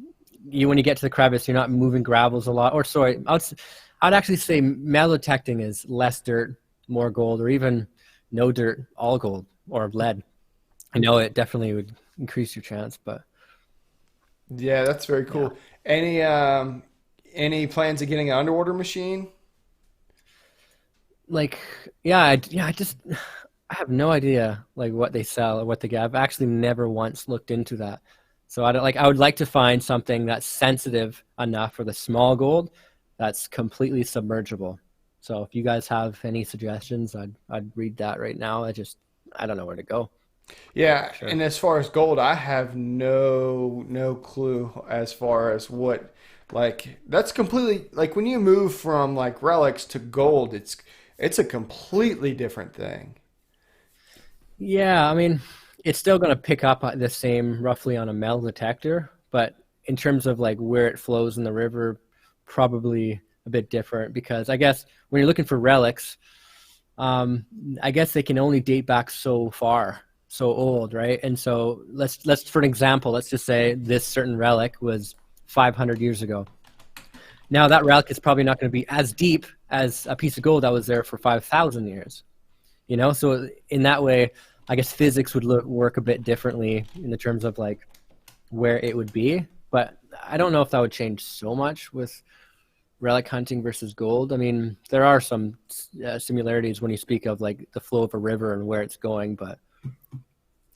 Speaker 2: when you get to the crevice, you're not moving gravels a lot. Or sorry, I'd actually say metal detecting is less dirt, more gold, or even no dirt, all gold or lead. I know it definitely would increase your chance, but
Speaker 1: Yeah, that's very
Speaker 2: yeah.
Speaker 1: cool. Any any plans of getting an underwater machine?
Speaker 2: Like I just I have no idea like what they sell or what they get. I've actually never once looked into that. So I would like to find something that's sensitive enough for the small gold that's completely submergible. So if you guys have any suggestions, I'd read that right now. I don't know where to go
Speaker 1: Yeah,
Speaker 2: for sure.
Speaker 1: and as far as gold, I have no clue as far as what like that's completely like when you move from like relics to gold, it's a completely different thing.
Speaker 2: Yeah, I mean, it's still going to pick up the same roughly on a metal detector, but in terms of like where it flows in the river, probably a bit different because I guess when you're looking for relics, um, I guess they can only date back so far, so old, right? And so let's for an example, let's just say this certain relic was 500 years ago. Now that relic is probably not going to be as deep as a piece of gold that was there for 5,000 years. So in that way, I guess physics would work a bit differently in the terms of like where it would be. But I don't know if that would change so much with relic hunting versus gold. I mean, there are some similarities when you speak of like the flow of a river and where it's going, but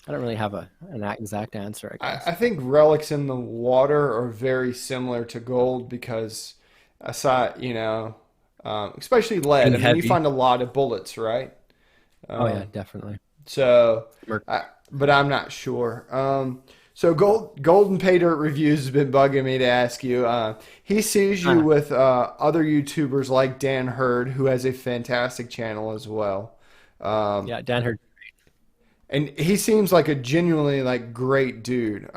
Speaker 2: I don't really have an exact answer, I
Speaker 1: I
Speaker 2: guess.
Speaker 1: think relics in the water are very similar to gold because aside, especially lead.
Speaker 2: Being
Speaker 1: I mean, you
Speaker 2: heavy.
Speaker 1: find a lot of bullets, right?
Speaker 2: Oh yeah,
Speaker 1: Um,
Speaker 2: definitely.
Speaker 1: so,
Speaker 2: Merc-
Speaker 1: but I'm not sure. So Golden Pay Dirt Reviews has been bugging me to ask you. He sees you
Speaker 2: Uh,
Speaker 1: with other YouTubers like Dan Hurd, who has a fantastic channel as well. Um,
Speaker 2: yeah, Dan heard.
Speaker 1: and he seems like a genuinely like great dude.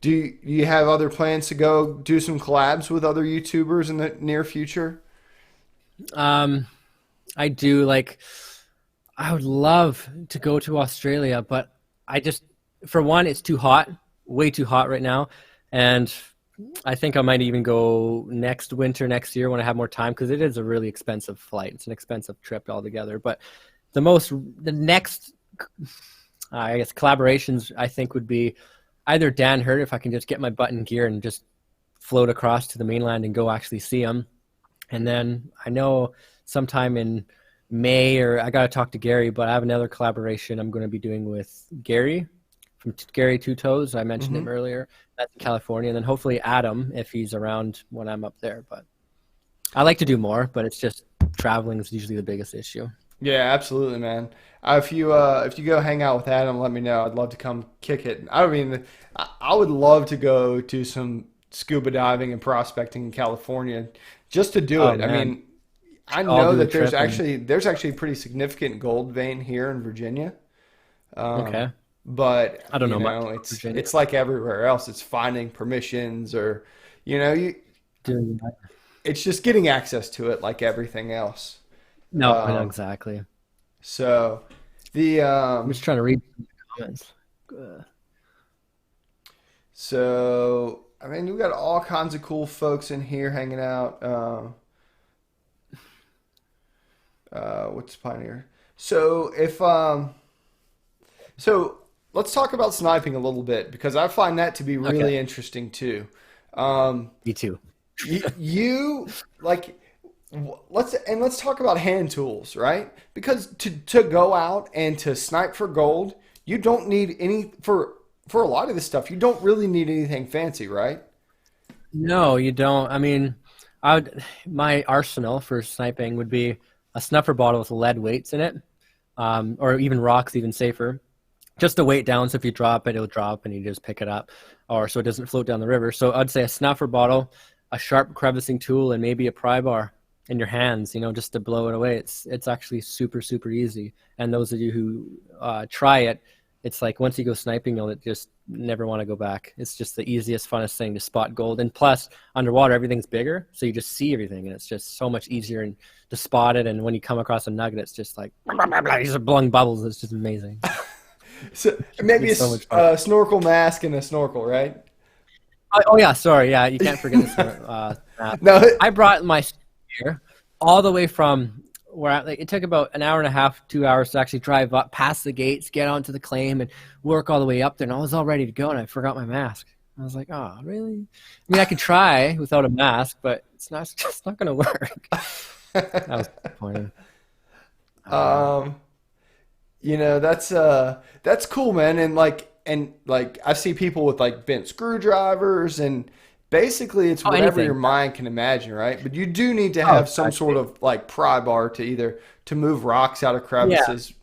Speaker 1: Do you have other plans to go do some collabs with other YouTubers in the near future?
Speaker 2: Um, I do like. I would love to go to Australia, but I just, for one, it's too hot, way too hot right now, and I think I might even go next winter, next year when I have more time, because it is a really expensive flight. It's an expensive trip altogether. But the next, I guess, collaborations I think would be either Dan Hurt, if I can just get my butt in gear and just float across to the mainland and go actually see him. And then I know sometime in May, or I got to talk to Gary, but I have another collaboration I'm going to be doing with Gary from Gary Two Toes. I mentioned him
Speaker 1: Hmm.
Speaker 2: earlier. That's in California. And then hopefully Adam, if he's around when I'm up there. But I like to do more, but it's just traveling is usually the biggest issue.
Speaker 1: Yeah, absolutely, man. If you go hang out with Adam, let me know. I'd love to come kick it. I mean, I would love to go do some scuba diving and prospecting in California just to do
Speaker 2: Oh,
Speaker 1: it. I
Speaker 2: man.
Speaker 1: mean, I
Speaker 2: I'll
Speaker 1: know
Speaker 2: do a
Speaker 1: that
Speaker 2: trip and
Speaker 1: there's actually a pretty significant gold vein here in Virginia. Um,
Speaker 2: okay.
Speaker 1: but
Speaker 2: I don't know much about
Speaker 1: it's
Speaker 2: Virginia.
Speaker 1: like everywhere else. It's finding permissions or you know, you
Speaker 2: Doing that.
Speaker 1: it's just getting access to it like everything else.
Speaker 2: No, I know
Speaker 1: Um,
Speaker 2: exactly.
Speaker 1: so the
Speaker 2: I'm just trying to read the comments.
Speaker 1: I mean, we got all kinds of cool folks in here hanging out. What's Pioneer? So if so let's talk about sniping a little bit because I find that to be
Speaker 2: Okay,
Speaker 1: really interesting too. Um,
Speaker 2: me too.
Speaker 1: you like let's talk about hand tools, right? Because to go out and to snipe for gold, you don't need any for a lot of this stuff. You don't really need anything fancy, right?
Speaker 2: No, you don't. I mean, my arsenal for sniping would be a snuffer bottle with lead weights in it, or even rocks, even safer. Just to weight down, so if you drop it, it'll drop and you just pick it up, or so it doesn't float down the river. So I'd say a snuffer bottle, a sharp crevicing tool, and maybe a pry bar in your hands, just to blow it away. It's actually super super easy. And those of you who try it, it's like once you go sniping, you'll just never want to go back. It's just the easiest, funnest thing to spot gold. And plus, underwater, everything's bigger, so you just see everything, and it's just so much easier and to spot it. And when you come across a nugget, it's just like these are blowing bubbles. It's just amazing.
Speaker 1: So maybe
Speaker 2: It's so much fun.
Speaker 1: a snorkel mask and a snorkel, right?
Speaker 2: Oh yeah, sorry. Yeah, you can't forget this. Snap.
Speaker 1: No,
Speaker 2: I brought my gear all the way from where like, it took about an hour and a half, 2 hours to actually drive up past the gates, get onto the claim, and work all the way up there. And I was all ready to go, and I forgot my mask. I was like, "Oh, really?" I mean, I could try without a mask, but it's not going to work. That was disappointing.
Speaker 1: um, that's cool, man. And like I see people with like bent screwdrivers and basically it's
Speaker 2: Oh,
Speaker 1: whatever your
Speaker 2: anything.
Speaker 1: mind can imagine, right? But you do need to
Speaker 2: Oh,
Speaker 1: have some sort
Speaker 2: exactly.
Speaker 1: of like pry bar to either to move rocks out of
Speaker 2: Yeah.
Speaker 1: crevices.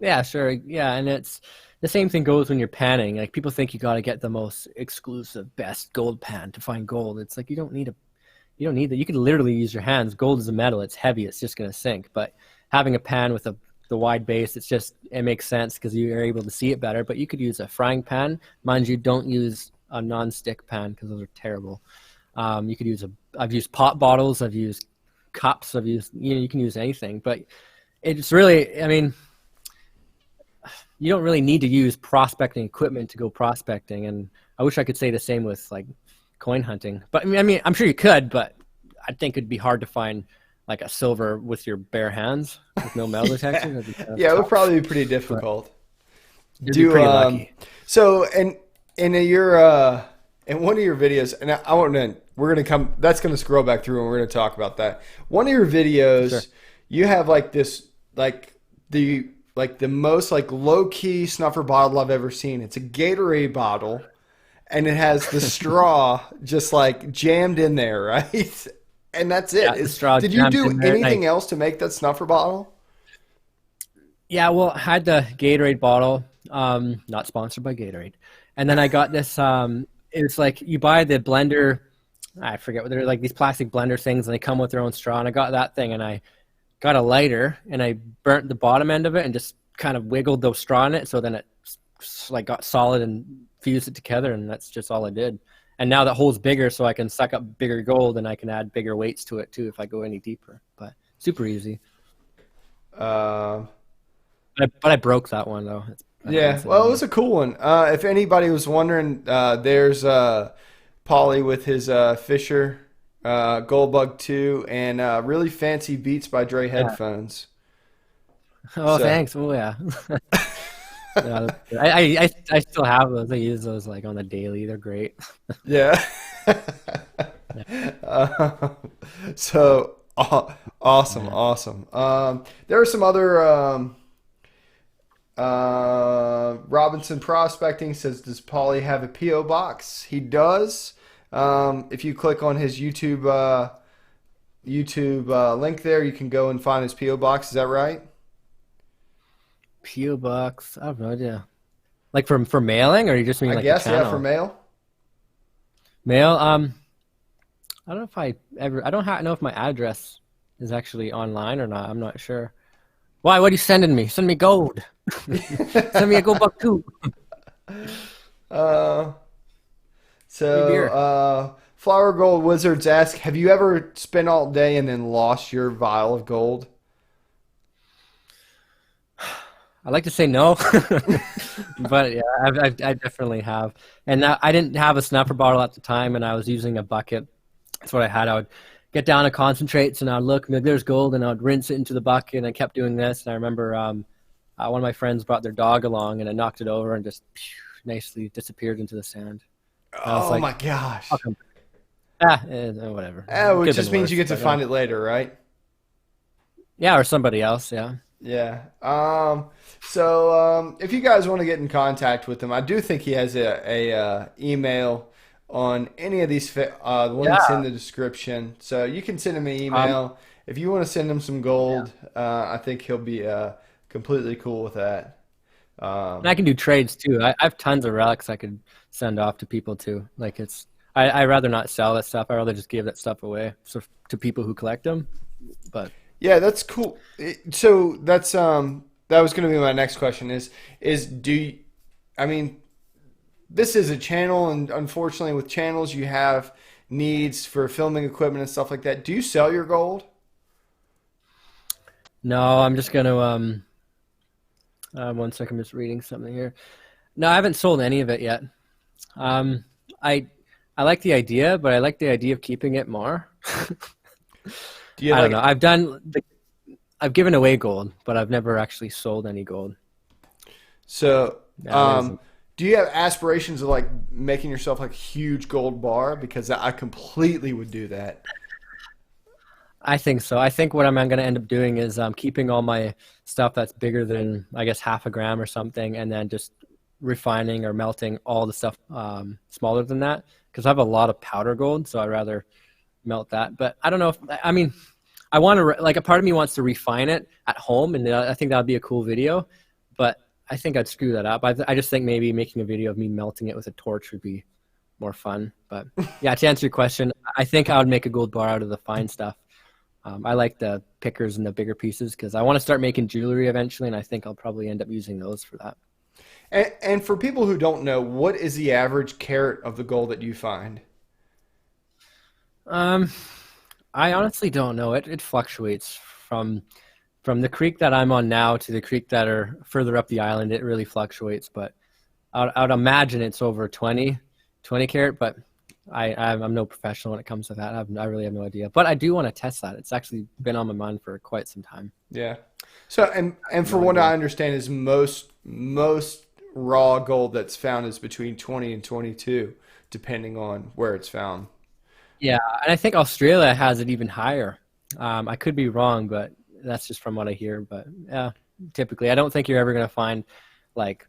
Speaker 2: Yeah, sure. Yeah, and it's the same thing goes when you're panning. Like people think you got to get the most exclusive, best gold pan to find gold. It's like you don't need that. You can literally use your hands. Gold is a metal. It's heavy. It's just going to sink. But having a pan with the wide base, it makes sense because you're able to see it better. But you could use a frying pan. Mind you, don't use a non-stick pan because those are terrible. You could use I've used pot bottles. I've used cups. You can use anything. But it's really, I mean, you don't really need to use prospecting equipment to go prospecting. And I wish I could say the same with like coin hunting. But I mean, I'm sure you could, but I think it'd be hard to find like a silver with your bare hands with no metal detector. That'd be kind of
Speaker 1: Yeah, it would
Speaker 2: tough,
Speaker 1: probably be pretty
Speaker 2: but
Speaker 1: difficult.
Speaker 2: you'd be
Speaker 1: Do
Speaker 2: pretty lucky.
Speaker 1: so in your in one of your videos, and I want to we're gonna come that's gonna scroll back through and we're gonna talk about that. One of your
Speaker 2: Sure.
Speaker 1: videos, you have like this the most like low key snuffer bottle I've ever seen. It's a Gatorade bottle, and it has the straw just like jammed in there, right? And that's it.
Speaker 2: Yeah, the straw
Speaker 1: Did you
Speaker 2: jammed
Speaker 1: do
Speaker 2: in there. And
Speaker 1: anything else to make that snuffer bottle?
Speaker 2: yeah, well, I had the Gatorade bottle. Not sponsored by Gatorade. And then I got this. It's like you buy the blender. I forget what they're like, these plastic blender things, and they come with their own straw. And I got that thing, and I got a lighter, and I burnt the bottom end of it, and just kind of wiggled the straw in it, so then it like got solid and fused it together, and that's just all I did. And now that hole's bigger, so I can suck up bigger gold, and I can add bigger weights to it too if I go any deeper. But super easy.
Speaker 1: Uh,
Speaker 2: But I broke that one though. I don't
Speaker 1: yeah,
Speaker 2: use it
Speaker 1: well, it
Speaker 2: anymore.
Speaker 1: was a cool one. If anybody was wondering, there's Pauly with his Fisher Goldbug 2 and really fancy Beats by Dre
Speaker 2: Yeah.
Speaker 1: headphones.
Speaker 2: Oh,
Speaker 1: So,
Speaker 2: thanks. Oh, yeah. Yeah, I still have those. I use those like on the daily. They're great.
Speaker 1: yeah.
Speaker 2: Yeah.
Speaker 1: Uh, so awesome,
Speaker 2: Yeah.
Speaker 1: awesome. There are some other Robinson Prospecting says, does Pauly have a PO box? He does. If you click on his YouTube link there, you can go and find his PO box. Is that right?
Speaker 2: PO box. I have no idea. Like for mailing, or you just mean
Speaker 1: I
Speaker 2: like the
Speaker 1: guess, yeah, for
Speaker 2: channel?
Speaker 1: mail.
Speaker 2: Mail. I don't know if I ever. I don't know if my address is actually online or not. I'm not sure. Why? What are you sending me? Send me gold. Send me a gold buck too.
Speaker 1: uh,
Speaker 2: Free
Speaker 1: so
Speaker 2: beer.
Speaker 1: Flower Gold Wizards ask, have you ever spent all day and then lost your vial of gold?
Speaker 2: I like to say no, but yeah, I definitely have. And I didn't have a snuffer bottle at the time, and I was using a bucket. That's what I had. I would get down to concentrates, and I'd look, and be like, there's gold, and I'd rinse it into the bucket, and I kept doing this. And I remember one of my friends brought their dog along, and I knocked it over, and just nicely disappeared into the sand. And I was
Speaker 1: Oh
Speaker 2: like,
Speaker 1: my gosh.
Speaker 2: fuck 'em. Whatever.
Speaker 1: Oh,
Speaker 2: Could
Speaker 1: it
Speaker 2: have
Speaker 1: just
Speaker 2: been
Speaker 1: means you
Speaker 2: worse,
Speaker 1: get to
Speaker 2: but
Speaker 1: find it later, right?
Speaker 2: yeah, or somebody else. Yeah.
Speaker 1: Yeah. If you guys want to get in contact with him, I do think he has a email on any of these the one that's in
Speaker 2: Yeah.
Speaker 1: the description. So you can send him an
Speaker 2: Um,
Speaker 1: email if you want to send him some
Speaker 2: yeah.
Speaker 1: gold. I think he'll be completely cool with that.
Speaker 2: And I
Speaker 1: Um,
Speaker 2: can do trades too. I have tons of relics I could send off to people too. Like I rather not sell that stuff. I rather just give that stuff away so to people who collect them. But
Speaker 1: yeah, that's cool. So that was going to be my next question is do you, I mean, this is a channel, and unfortunately, with channels, you have needs for filming equipment and stuff like that. Do you sell your gold?
Speaker 2: no, I'm just gonna 1 second, I'm just reading something here. No, I haven't sold any of it yet. Um, I I like the idea, but I like the idea of keeping it more.
Speaker 1: Do you
Speaker 2: I don't know.
Speaker 1: like
Speaker 2: I've given away gold, but I've never actually sold any gold.
Speaker 1: so?
Speaker 2: Yeah, there's
Speaker 1: Do you have aspirations of like making yourself like a huge gold bar? Because I completely would do that.
Speaker 2: I think so. I think what I'm going to end up doing is keeping all my stuff that's bigger than, I guess, half a gram or something, and then just refining or melting all the stuff smaller than that. Because I have a lot of powder gold, so I'd rather melt that. But I don't know if, I mean, I want to, like, a part of me wants to refine it at home, and I think that would be a cool video. But I think I'd screw that up. I just think maybe making a video of me melting it with a torch would be more fun. But yeah, to answer your question, I think I would make a gold bar out of the fine stuff. I like the pickers and the bigger pieces because I want to start making jewelry eventually, and I think I'll probably end up using those for that.
Speaker 1: And for people who don't know, what is the average carat of the gold that you find?
Speaker 2: Um, I honestly don't know. It fluctuates from the creek that I'm on now to the creek that are further up the island. It really fluctuates, but I'd imagine it's over 20 carat. But I'm no professional when it comes to that. I really have no idea. But I do want to test that. It's actually been on my mind for quite some time.
Speaker 1: Yeah. So
Speaker 2: I have
Speaker 1: and for
Speaker 2: no
Speaker 1: what I
Speaker 2: idea.
Speaker 1: understand is most raw gold that's found is between 20 and 22, depending on where it's found.
Speaker 2: Yeah, and I think Australia has it even higher. I could be wrong, but that's just from what I hear. But yeah, typically, I don't think you're ever going to find like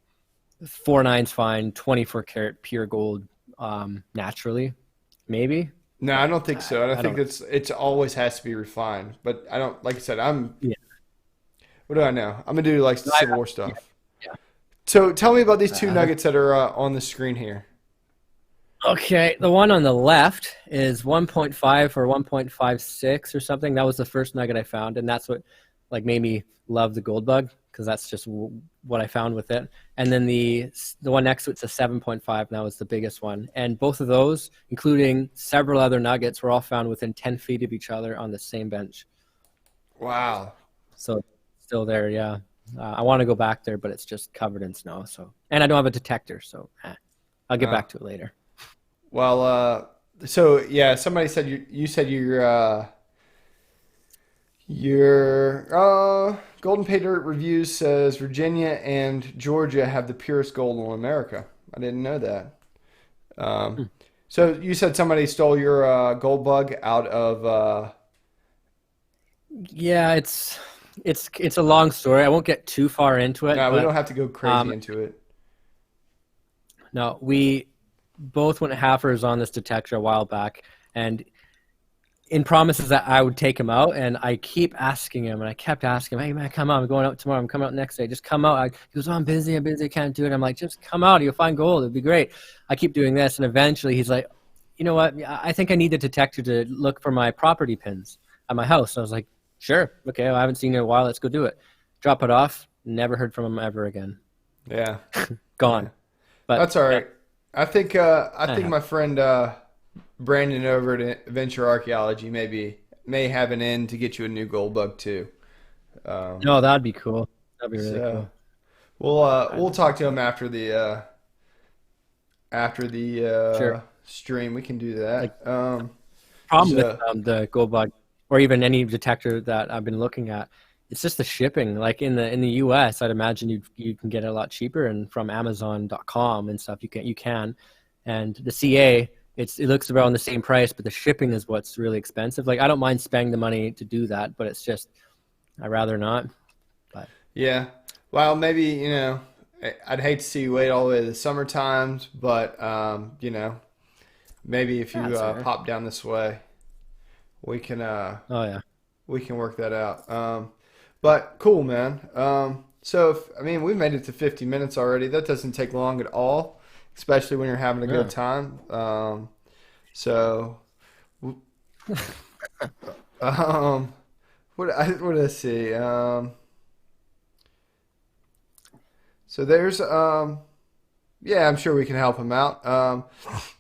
Speaker 2: 4 nines fine, 24 karat pure gold naturally. Maybe.
Speaker 1: No, I don't think so. I don't
Speaker 2: I
Speaker 1: think
Speaker 2: don't know.
Speaker 1: it's always has to be refined. But I don't like I said, I'm
Speaker 2: Yeah.
Speaker 1: what do I know? I'm gonna do like
Speaker 2: I,
Speaker 1: Civil War stuff.
Speaker 2: yeah.
Speaker 1: So tell me about these two
Speaker 2: Uh,
Speaker 1: nuggets that are on the screen here.
Speaker 2: okay, the one on the left is 1.5 or 1.56 or something. That was the first nugget I found, and that's what like made me love the gold bug because that's just what I found with it. And then the one next to it's a 7.5, and that was the biggest one. And both of those, including several other nuggets, were all found within 10 feet of each other on the same bench.
Speaker 1: Wow.
Speaker 2: So still there, yeah. I want to go back there, but it's just covered in snow. So, and I don't have a detector, so I'll get
Speaker 1: Uh,
Speaker 2: back to it later.
Speaker 1: well, so yeah, somebody said you said your Golden Pay Dirt reviews says Virginia and Georgia have the purest gold in America. I didn't know that. Um,
Speaker 2: Hmm.
Speaker 1: so you said somebody stole your gold bug out of
Speaker 2: Yeah, it's a long story. I won't get too far into it,
Speaker 1: no, we
Speaker 2: but
Speaker 1: don't have to go crazy
Speaker 2: um,
Speaker 1: into it.
Speaker 2: no, we both went halfers on this detector a while back, and in promises that I would take him out, and I keep asking him, and I kept asking him, "Hey man, come out! I'm going out tomorrow. I'm coming out next day. Just come out." He goes, "Oh, I'm busy. I'm busy. I can't do it." I'm like, "Just come out. You'll find gold. It'd be great." I keep doing this, and eventually he's like, "You know what? I think I need the detector to look for my property pins at my house." So I was like, "Sure, okay. Well, I haven't seen you in a while. Let's go do it." Drop it off. Never heard from him ever again.
Speaker 1: Yeah, yeah,
Speaker 2: Gone. But
Speaker 1: that's all
Speaker 2: yeah,
Speaker 1: right. I
Speaker 2: I
Speaker 1: think
Speaker 2: have.
Speaker 1: my friend Brandon over at Venture Archaeology may have an end to get you a new gold bug too. Um,
Speaker 2: No, that'd be cool. That'd be really
Speaker 1: so
Speaker 2: cool.
Speaker 1: we'll
Speaker 2: I'm
Speaker 1: talk to him after the
Speaker 2: sure.
Speaker 1: stream. We can do
Speaker 2: Like
Speaker 1: that.
Speaker 2: problem with
Speaker 1: So
Speaker 2: the gold bug or even any detector that I've been looking at, it's just the shipping. Like in the US, I'd imagine you can get it a lot cheaper and from Amazon.com and stuff you can. And the CA, it looks around the same price, but the shipping is what's really expensive. Like I don't mind spending the money to do that, but it's just I'd rather not. But
Speaker 1: yeah, well maybe I'd hate to see you wait all the way to the summer times, but maybe if you
Speaker 2: that's fair.
Speaker 1: pop down this way, we can
Speaker 2: Oh yeah.
Speaker 1: we can work that out. But cool, man. So I mean, we made it to 50 minutes already. That doesn't take long at all, especially when you're having a good
Speaker 2: Yeah.
Speaker 1: time. So, um, what did I see? So there's yeah, I'm sure we can help him out.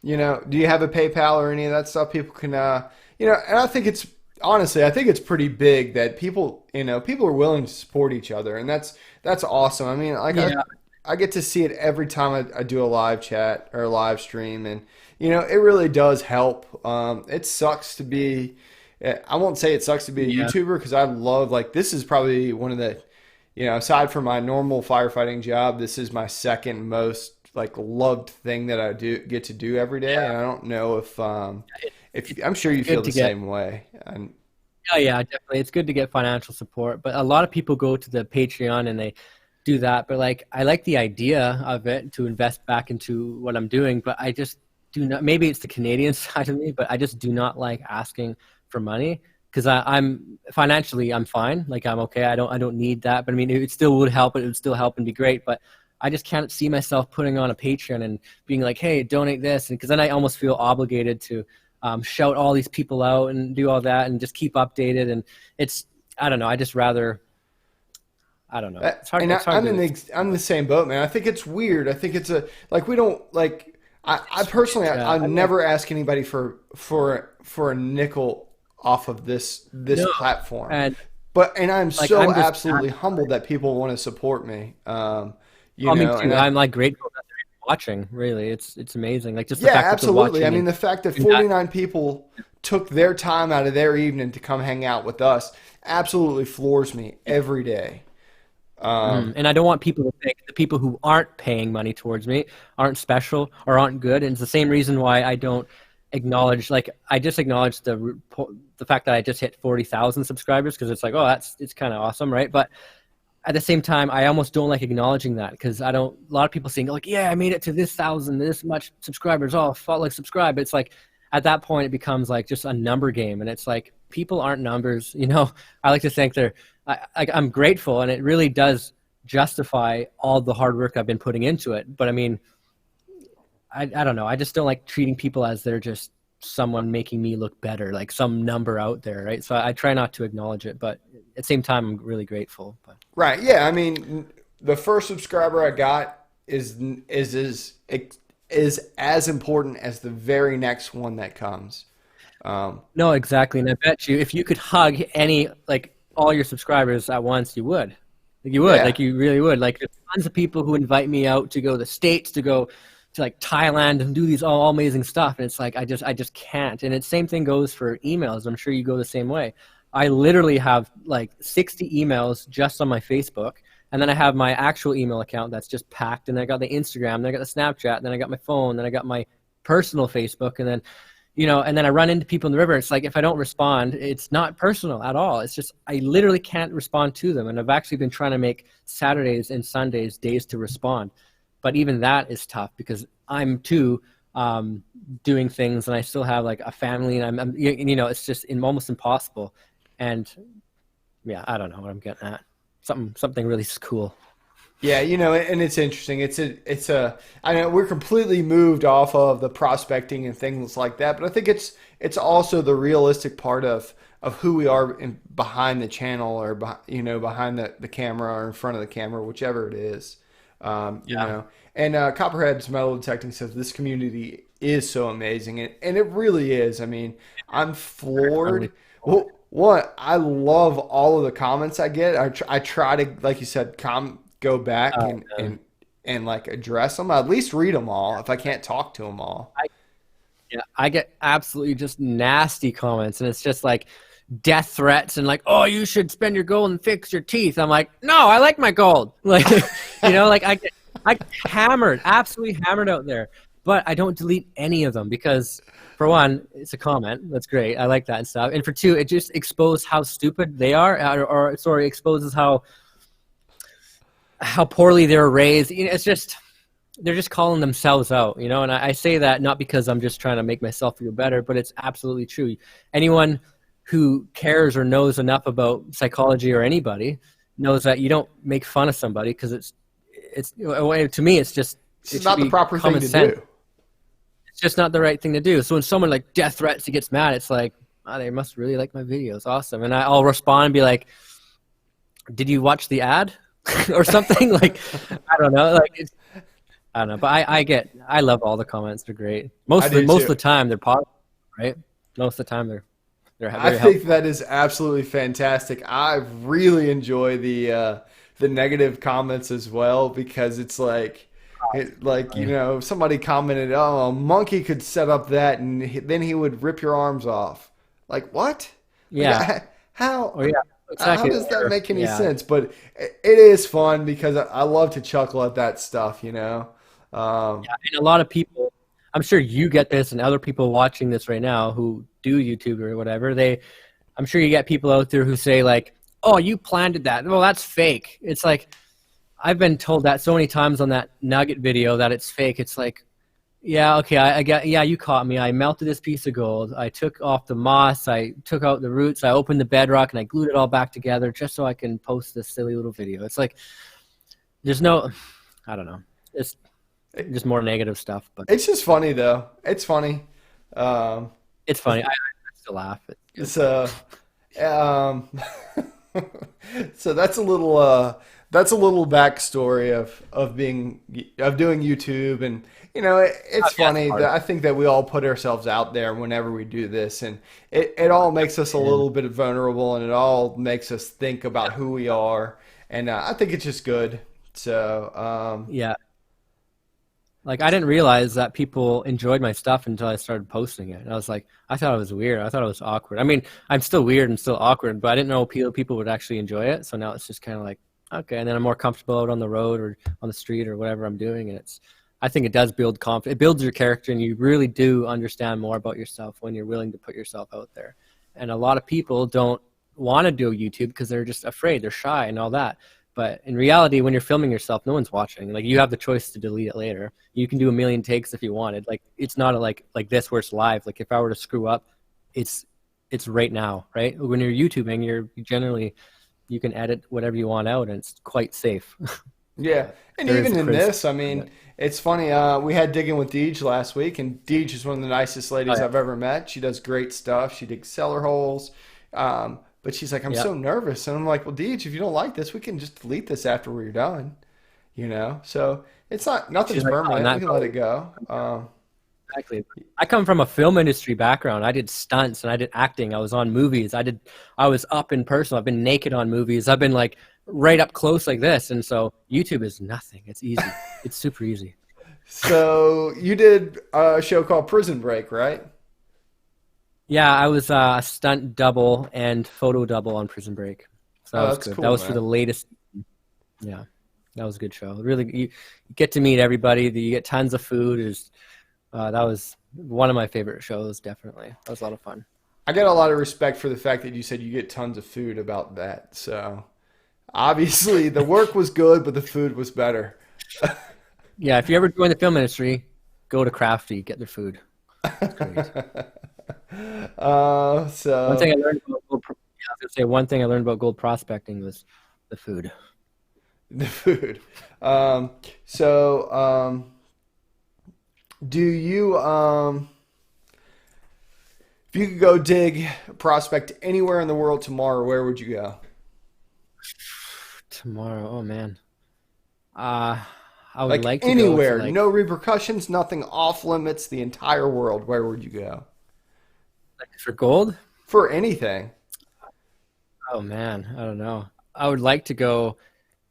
Speaker 1: Do you have a PayPal or any of that stuff? People can, and I think it's honestly, I think it's pretty big that people are willing to support each other, and that's awesome. I mean, like
Speaker 2: Yeah.
Speaker 1: I get to see it every time I do a live chat or a live stream, and it really does help. It sucks to be, I won't say it sucks to be a
Speaker 2: Yeah.
Speaker 1: YouTuber because I love like this is probably one of the aside from my normal firefighting job, this is my second most like loved thing that I do get to do every day. And I don't know if
Speaker 2: It's
Speaker 1: I'm sure you feel
Speaker 2: good
Speaker 1: the
Speaker 2: to get.
Speaker 1: same way. And
Speaker 2: Oh yeah, definitely. It's good to get financial support, but a lot of people go to the Patreon and they do that. But like, I like the idea of it to invest back into what I'm doing, but I just do not. Maybe it's the Canadian side of me, but I just do not like asking for money because I'm financially I'm fine. Like I'm okay. I don't need that. But I mean, it still would help. It would still help and be great. But I just can't see myself putting on a Patreon and being like, hey, donate this, and because then I almost feel obligated to shout all these people out and do all that and just keep updated. And it's, I don't know. I just rather, I don't know. It's hard.
Speaker 1: and
Speaker 2: It's hard
Speaker 1: I'm
Speaker 2: to
Speaker 1: I'm the
Speaker 2: explain.
Speaker 1: same boat, man. I think it's weird. I think it's a like we don't like. I
Speaker 2: It's
Speaker 1: personally,
Speaker 2: weird.
Speaker 1: I
Speaker 2: I like,
Speaker 1: never ask anybody for a nickel off of this
Speaker 2: no.
Speaker 1: platform,
Speaker 2: And
Speaker 1: and I'm
Speaker 2: like,
Speaker 1: so
Speaker 2: I'm just,
Speaker 1: absolutely humbled that people want to support me.
Speaker 2: oh, me
Speaker 1: And
Speaker 2: too. I'm like grateful that they're watching. Really. It's amazing. Like just the
Speaker 1: yeah,
Speaker 2: fact that they're
Speaker 1: absolutely. I
Speaker 2: watching
Speaker 1: mean,
Speaker 2: and
Speaker 1: the fact that
Speaker 2: doing that.
Speaker 1: 49 people took their time out of their evening to come hang out with us absolutely floors me every day. Um,
Speaker 2: And I don't want people to think the people who aren't paying money towards me aren't special or aren't good. And it's the same reason why I don't acknowledge, like, I just acknowledge the fact that I just hit 40,000 subscribers because it's like, oh, it's kind of awesome, right? But at the same time, I almost don't like acknowledging that because I don't. A lot of people saying like, "Yeah, I made it to this thousand, this much subscribers. Oh, like subscribe." It's like at that point, it becomes like just a number game, and it's like people aren't numbers. I like to think they're. I'm grateful, and it really does justify all the hard work I've been putting into it. But I mean, I don't know. I just don't like treating people as they're just someone making me look better, like some number out there, right? So I try not to acknowledge it, but at the same time, I'm really grateful. But
Speaker 1: Right. Yeah. I mean, the first subscriber I got is as important as the very next one that comes.
Speaker 2: no, exactly. And I bet you, if you could hug any, like all your subscribers at once, you would. Like you would,
Speaker 1: Yeah.
Speaker 2: like you really would. Like there's tons of people who invite me out to go to the States, to go to like Thailand and do these all amazing stuff. And it's like, I just can't. And it's same thing goes for emails. I'm sure you go the same way. I literally have like 60 emails just on my Facebook. And then I have my actual email account that's just packed. And then I got the Instagram, then I got the Snapchat, then I got my phone, then I got my personal Facebook. And then, and then I run into people in the river. It's like, if I don't respond, it's not personal at all. It's just, I literally can't respond to them. And I've actually been trying to make Saturdays and Sundays days to respond. But even that is tough because I'm too doing things and I still have like a family and I'm it's just almost impossible. And yeah, I don't know what I'm getting at. Something really cool.
Speaker 1: Yeah, and it's interesting. I know we're completely moved off of the prospecting and things like that, but I think it's also the realistic part of who we are behind the channel or behind the camera or in front of the camera, whichever it is. And Copperhead's Metal Detecting says this community is so amazing, and it really is. I mean, I'm floored. Well, what I love all of the comments I get. I try to, like you said, go back and like address them. I at least read them all if I can't talk to them all.
Speaker 2: I get absolutely just nasty comments, and it's just like death threats and like, oh, you should spend your gold and fix your teeth. I'm like, no, I like my gold. Like, like I get hammered, absolutely hammered out there. But I don't delete any of them because, for one, it's a comment. That's great. I like that and stuff. And for two, it just exposes how stupid they are, or sorry, exposes how poorly they're raised. It's just, they're just calling themselves out, And I say that not because I'm just trying to make myself feel better, but it's absolutely true. Anyone who cares or knows enough about psychology or anybody knows that you don't make fun of somebody because it's to me, it's just,
Speaker 1: it's not the proper thing to do.
Speaker 2: It's just not the right thing to do. So when someone like death threats, he gets mad. It's like, oh, they must really like my videos. Awesome. And I'll respond and be like, did you watch the ad or something? Like, I don't know. Like, I don't know. But I love all the comments. They're great. Most of the time they're positive, right? Most of the time they're very
Speaker 1: I think that is absolutely fantastic. I really enjoy the negative comments as well because it's like, somebody commented, "Oh, a monkey could set up that, and then he would rip your arms off." Like what?
Speaker 2: Yeah.
Speaker 1: Like, how?
Speaker 2: Oh yeah. Exactly.
Speaker 1: How does that make any sense? But it is fun because I love to chuckle at that stuff.
Speaker 2: And a lot of people, I'm sure you get this, and other people watching this right now who do YouTube or whatever, I'm sure you get people out there who say like, "Oh, you planted that. Well, that's fake." It's like, I've been told that so many times on that Nugget video that it's fake. It's like, yeah, okay, I got, yeah, you caught me. I melted this piece of gold. I took off the moss. I took out the roots. I opened the bedrock, and I glued it all back together just so I can post this silly little video. It's like, there's no, I don't know. It's just more negative stuff. But
Speaker 1: it's just funny though. It's funny.
Speaker 2: It's funny. I still laugh.
Speaker 1: So, so that's a little backstory of doing YouTube, and it's funny that I think that we all put ourselves out there whenever we do this, and it all makes us a little bit vulnerable, and it all makes us think about who we are, and I think it's just good. So
Speaker 2: yeah. Like, I didn't realize that people enjoyed my stuff until I started posting it. And I was like, I thought it was weird. I thought it was awkward. I mean, I'm still weird and still awkward, but I didn't know people would actually enjoy it. So now it's just kind of like, okay. And then I'm more comfortable out on the road or on the street or whatever I'm doing. And I think it does build confidence. It builds your character, and you really do understand more about yourself when you're willing to put yourself out there. And a lot of people don't want to do YouTube because they're just afraid. They're shy and all that. But in reality, when you're filming yourself, no one's watching. Like, you have the choice to delete it later. You can do a million takes if you wanted. Like, it's not like this where it's live. Like, if I were to screw up, it's right now, right? When you're YouTubing, you generally you can edit whatever you want out, and it's quite safe.
Speaker 1: Yeah,
Speaker 2: But
Speaker 1: and
Speaker 2: there is
Speaker 1: even in
Speaker 2: crisp.
Speaker 1: this, I mean, it's funny. We had Diggin with Deej last week, and Deej is one of the nicest
Speaker 2: Oh
Speaker 1: ladies
Speaker 2: yeah,
Speaker 1: I've ever met. She does great stuff. She digs cellar holes, but she's like, I'm
Speaker 2: yeah.
Speaker 1: so nervous, and I'm like, well, Deej, if you don't like this, we can just delete this after we're done. So it's not
Speaker 2: She's
Speaker 1: nothing's
Speaker 2: like, oh,
Speaker 1: permanent. We
Speaker 2: not
Speaker 1: can let it
Speaker 2: going.
Speaker 1: go.
Speaker 2: Exactly. I come from a film industry background. I did stunts and I did acting. I was on movies. I was up in person. I've been naked on movies. I've been like right up close like this. And so YouTube is nothing. It's easy. It's super easy.
Speaker 1: So you did a show called Prison Break, right?
Speaker 2: Yeah, I was a stunt double and photo double on Prison Break. So that
Speaker 1: Oh,
Speaker 2: was
Speaker 1: that's
Speaker 2: good. That
Speaker 1: cool,
Speaker 2: was for the
Speaker 1: man.
Speaker 2: latest. Yeah, that was a good show. Really, you get to meet everybody. You get tons of food. That was one of my favorite shows, definitely. That was a lot of fun.
Speaker 1: I got a lot of respect for the fact that you said you get tons of food about that. So obviously the work was good, but the food was better.
Speaker 2: Yeah, if you ever join the film industry, go to Crafty, get their food. It's great. One thing
Speaker 1: So
Speaker 2: I learned about yeah, I was gonna say one thing I learned about gold prospecting was the food.
Speaker 1: the food. Um, so do you if you could go dig prospect anywhere in the world tomorrow, where would you go?
Speaker 2: Tomorrow, oh man. Uh, I would
Speaker 1: Like
Speaker 2: like to go to
Speaker 1: anywhere,
Speaker 2: like
Speaker 1: no repercussions, nothing off limits, the entire world. Where would you go
Speaker 2: for gold.
Speaker 1: for anything?
Speaker 2: Oh man, I don't know. I would like to go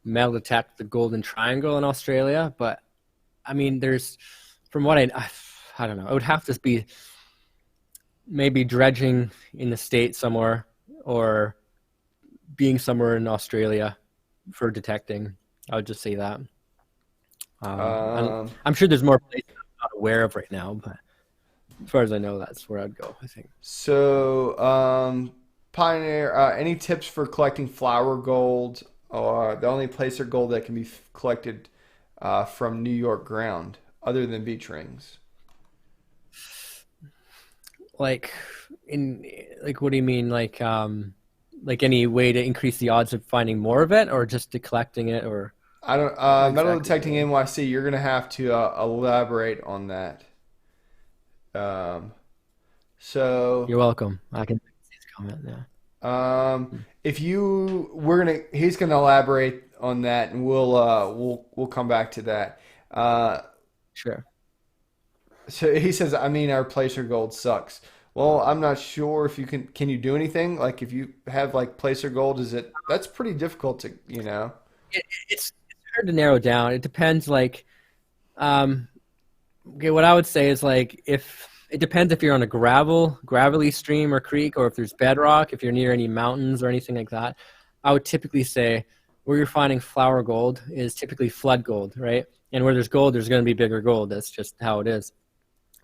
Speaker 2: metal detect the Golden Triangle in Australia, but I mean, there's from what I don't know. It would have to be maybe dredging in the States somewhere or being somewhere in Australia for detecting. I would just say that.
Speaker 1: Um,
Speaker 2: I'm sure there's more places I'm not aware of right now, but as far as I know, that's where I'd go, I think.
Speaker 1: Pioneer, any tips for collecting flower gold or the only placer gold that can be collected from New York ground other than beach rings?
Speaker 2: Like in what do you mean? Like any way to increase the odds of finding more of it, or just to collecting it, or
Speaker 1: I don't.
Speaker 2: what
Speaker 1: Metal
Speaker 2: exactly do you
Speaker 1: detecting
Speaker 2: mean?
Speaker 1: NYC. You're gonna have to elaborate on that. Um, so,
Speaker 2: You're welcome. I can see his comment. Yeah,
Speaker 1: if you, he's gonna elaborate on that, and we'll come back to that. Uh,
Speaker 2: sure.
Speaker 1: so he says, I mean, our placer gold sucks. Well, I'm not sure if you can you do anything? Like if you have like placer gold, that's pretty difficult to.
Speaker 2: It's hard to narrow down. It depends. Um, okay, what I would say is like if it depends if you're on a gravelly stream or creek, or if there's bedrock, if you're near any mountains or anything like that. I would typically say where you're finding flower gold is typically flood gold, right? And where there's gold, there's going to be bigger gold. That's just how it is.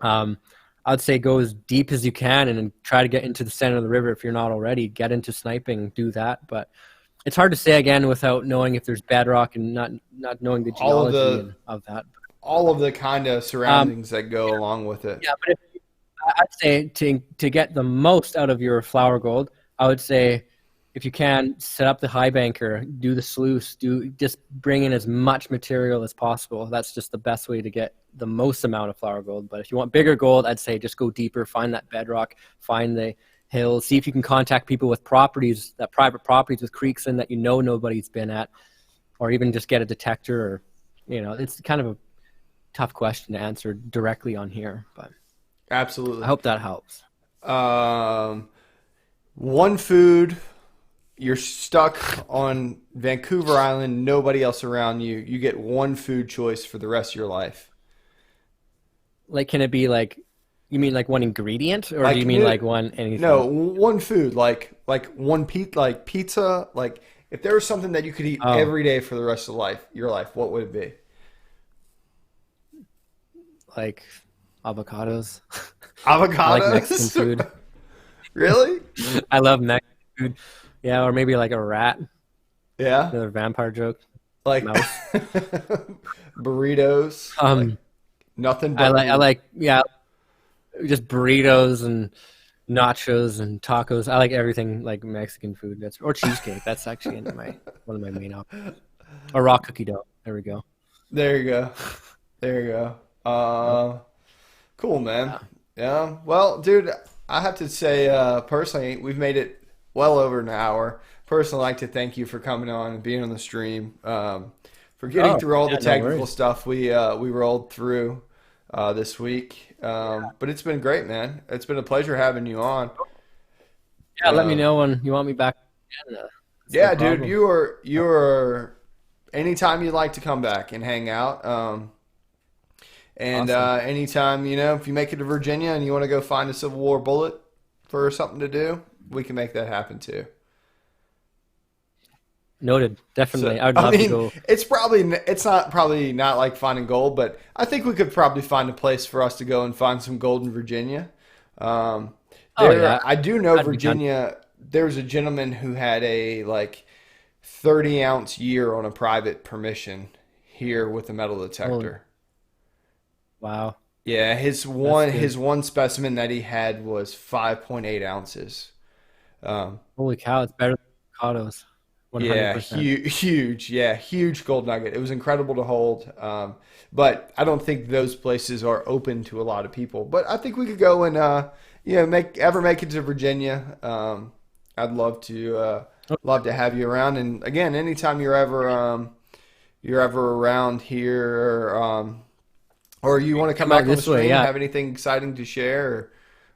Speaker 2: Um, I'd say go as deep as you can and then try to get into the center of the river if you're not already. Get into sniping, do that. But it's hard to say again without knowing if there's bedrock and not knowing the
Speaker 1: All of
Speaker 2: geology
Speaker 1: the
Speaker 2: and of that.
Speaker 1: all of the kind of
Speaker 2: Um,
Speaker 1: surroundings that go along with it.
Speaker 2: yeah, but I'd say to get the most out of your flower gold, I would say if you can set up the high banker, do the sluice, do just bring in as much material as possible. That's just the best way to get the most amount of flower gold. But if you want bigger gold, I'd say just go deeper, find that bedrock, find the hills, see if you can contact people with properties, that private properties with creeks in that nobody's been at, or even just get a detector. Or it's kind of a tough question to answer directly on here, but I
Speaker 1: Absolutely.
Speaker 2: hope that helps.
Speaker 1: Um, one food, you're stuck on Vancouver Island, nobody else around you. You get one food choice for the rest of your life.
Speaker 2: Like, can it be like, you mean like one ingredient, or do you
Speaker 1: Like
Speaker 2: mean
Speaker 1: no,
Speaker 2: like one
Speaker 1: no,
Speaker 2: anything?
Speaker 1: one food, like one like pizza. Like if there was something that you could eat
Speaker 2: Oh,
Speaker 1: every day for the rest of your life, what would it be?
Speaker 2: like avocados. I like Mexican
Speaker 1: Avocados?
Speaker 2: food.
Speaker 1: Really?
Speaker 2: I love Mexican food. Yeah, or maybe like a rat.
Speaker 1: Yeah.
Speaker 2: Another vampire joke.
Speaker 1: Like
Speaker 2: Mouse.
Speaker 1: burritos, like
Speaker 2: Um,
Speaker 1: nothing
Speaker 2: I
Speaker 1: but
Speaker 2: like,
Speaker 1: meat.
Speaker 2: yeah, just burritos and nachos and tacos. I like everything like Mexican food. That's or cheesecake. That's actually my one of my main options. Or raw cookie dough. There we go.
Speaker 1: There you go. There you go.
Speaker 2: Yep.
Speaker 1: Cool, man.
Speaker 2: Yeah.
Speaker 1: Yeah. Well, dude, I have to say, personally, we've made it well over an hour. Personally, I'd like to thank you for coming on and being on the stream. For getting
Speaker 2: Oh,
Speaker 1: through all the
Speaker 2: yeah, no
Speaker 1: technical
Speaker 2: worries.
Speaker 1: stuff we rolled through this week. But it's been great, man. It's been a pleasure having you on.
Speaker 2: Yeah, let me
Speaker 1: Um,
Speaker 2: know when you want me back again. It's no
Speaker 1: yeah, dude,
Speaker 2: problem.
Speaker 1: you are anytime you'd like to come back and hang out. And
Speaker 2: Awesome.
Speaker 1: anytime, if you make it to Virginia and you want to go find a Civil War bullet for something to do, we can make that happen too.
Speaker 2: Noted.
Speaker 1: So,
Speaker 2: Definitely. I would
Speaker 1: I
Speaker 2: love to
Speaker 1: mean,
Speaker 2: go.
Speaker 1: it's not probably not like finding gold, but I think we could probably find a place for us to go and find some gold in Virginia. Um,
Speaker 2: Oh yeah,
Speaker 1: I do know
Speaker 2: I'd be down.
Speaker 1: Virginia. There was a gentleman who had a like 30-ounce year on a private permission here with a metal
Speaker 2: Holy
Speaker 1: detector.
Speaker 2: wow.
Speaker 1: Yeah,
Speaker 2: That's
Speaker 1: his
Speaker 2: good.
Speaker 1: one specimen that he had was 5.8 ounces. Um,
Speaker 2: Holy cow, it's better than avocados.
Speaker 1: yeah,
Speaker 2: 100%.
Speaker 1: huge. Yeah, huge gold nugget. It was incredible to hold. But I don't think those places are open to a lot of people. But I think we could go and make it to Virginia. I'd
Speaker 2: Okay.
Speaker 1: love to have you around. And again, anytime you're ever around here, or you want to come
Speaker 2: Come out
Speaker 1: back on the
Speaker 2: this way,
Speaker 1: stream,
Speaker 2: yeah.
Speaker 1: have anything exciting to share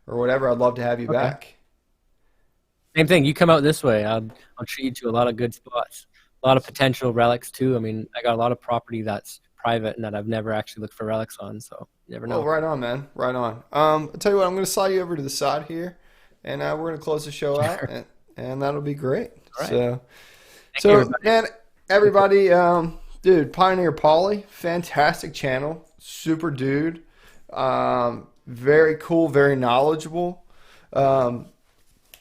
Speaker 1: or whatever, I'd love to have you
Speaker 2: Okay.
Speaker 1: back.
Speaker 2: Same thing. You come out this way. I'll treat you to a lot of good spots. A lot of potential relics too. I mean, I got a lot of property that's private and that I've never actually looked for relics on, so you never
Speaker 1: Well,
Speaker 2: know.
Speaker 1: right on, man. Right on. I'll tell you what, I'm going to slide you over to the side here, and we're going to close the show out,
Speaker 2: Sure.
Speaker 1: and that'll be great.
Speaker 2: All right. Thank you,
Speaker 1: So,
Speaker 2: everybody.
Speaker 1: man, everybody, dude, Pioneer Pauly, fantastic channel, super dude, very cool, very knowledgeable. Um,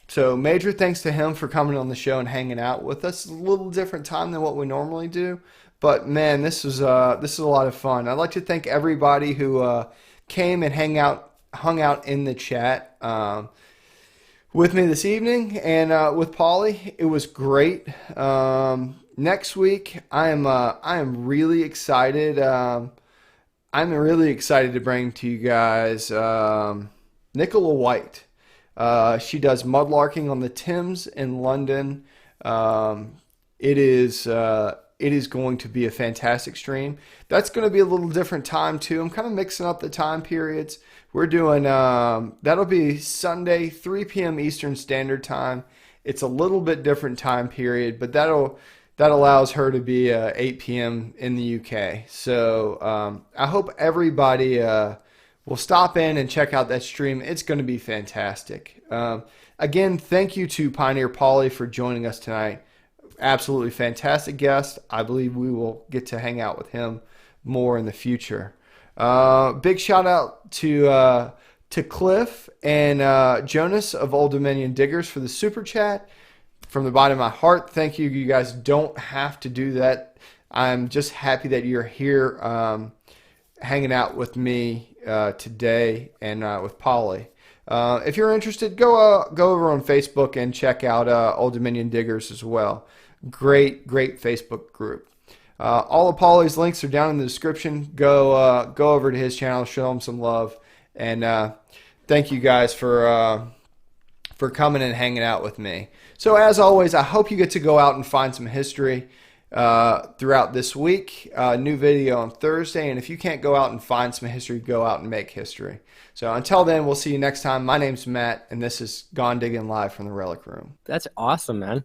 Speaker 1: So major thanks to him for coming on the show and hanging out with us. It's a little different time than what we normally do, but man, this is a lot of fun. I'd like to thank everybody who came and hung out in the chat with me this evening and with Pauly. It was great. Next week, I am really excited. I'm really excited to bring to you guys Nicola White. She does mudlarking on the Thames in London. Um, it is going to be a fantastic stream. That's going to be a little different time too. I'm kind of mixing up the time periods. We're doing that'll be Sunday 3 p.m. Eastern Standard Time. It's a little bit different time period, but that allows her to be 8 p.m. in the UK. So I hope everybody will stop in and check out that stream. It's going to be fantastic. Again, thank you to Pioneer Pauly for joining us tonight. Absolutely fantastic guest. I believe we will get to hang out with him more in the future. Big shout out to Cliff and Jonas of Old Dominion Diggers for the super chat. From the bottom of my heart, thank you. You guys don't have to do that. I'm just happy that you're here hanging out with me today and with Polly. If you're interested, go over on Facebook and check out Old Dominion Diggers as well. Great Facebook group. All of Polly's links are down in the description. Go over to his channel, show him some love, and thank you guys for coming and hanging out with me. So as always, I hope you get to go out and find some history throughout this week. New video on Thursday, and if you can't go out and find some history, go out and make history. So until then, we'll see you next time. My name's Matt, and this is Gone Digging live from the Relic Room.
Speaker 2: That's awesome, man.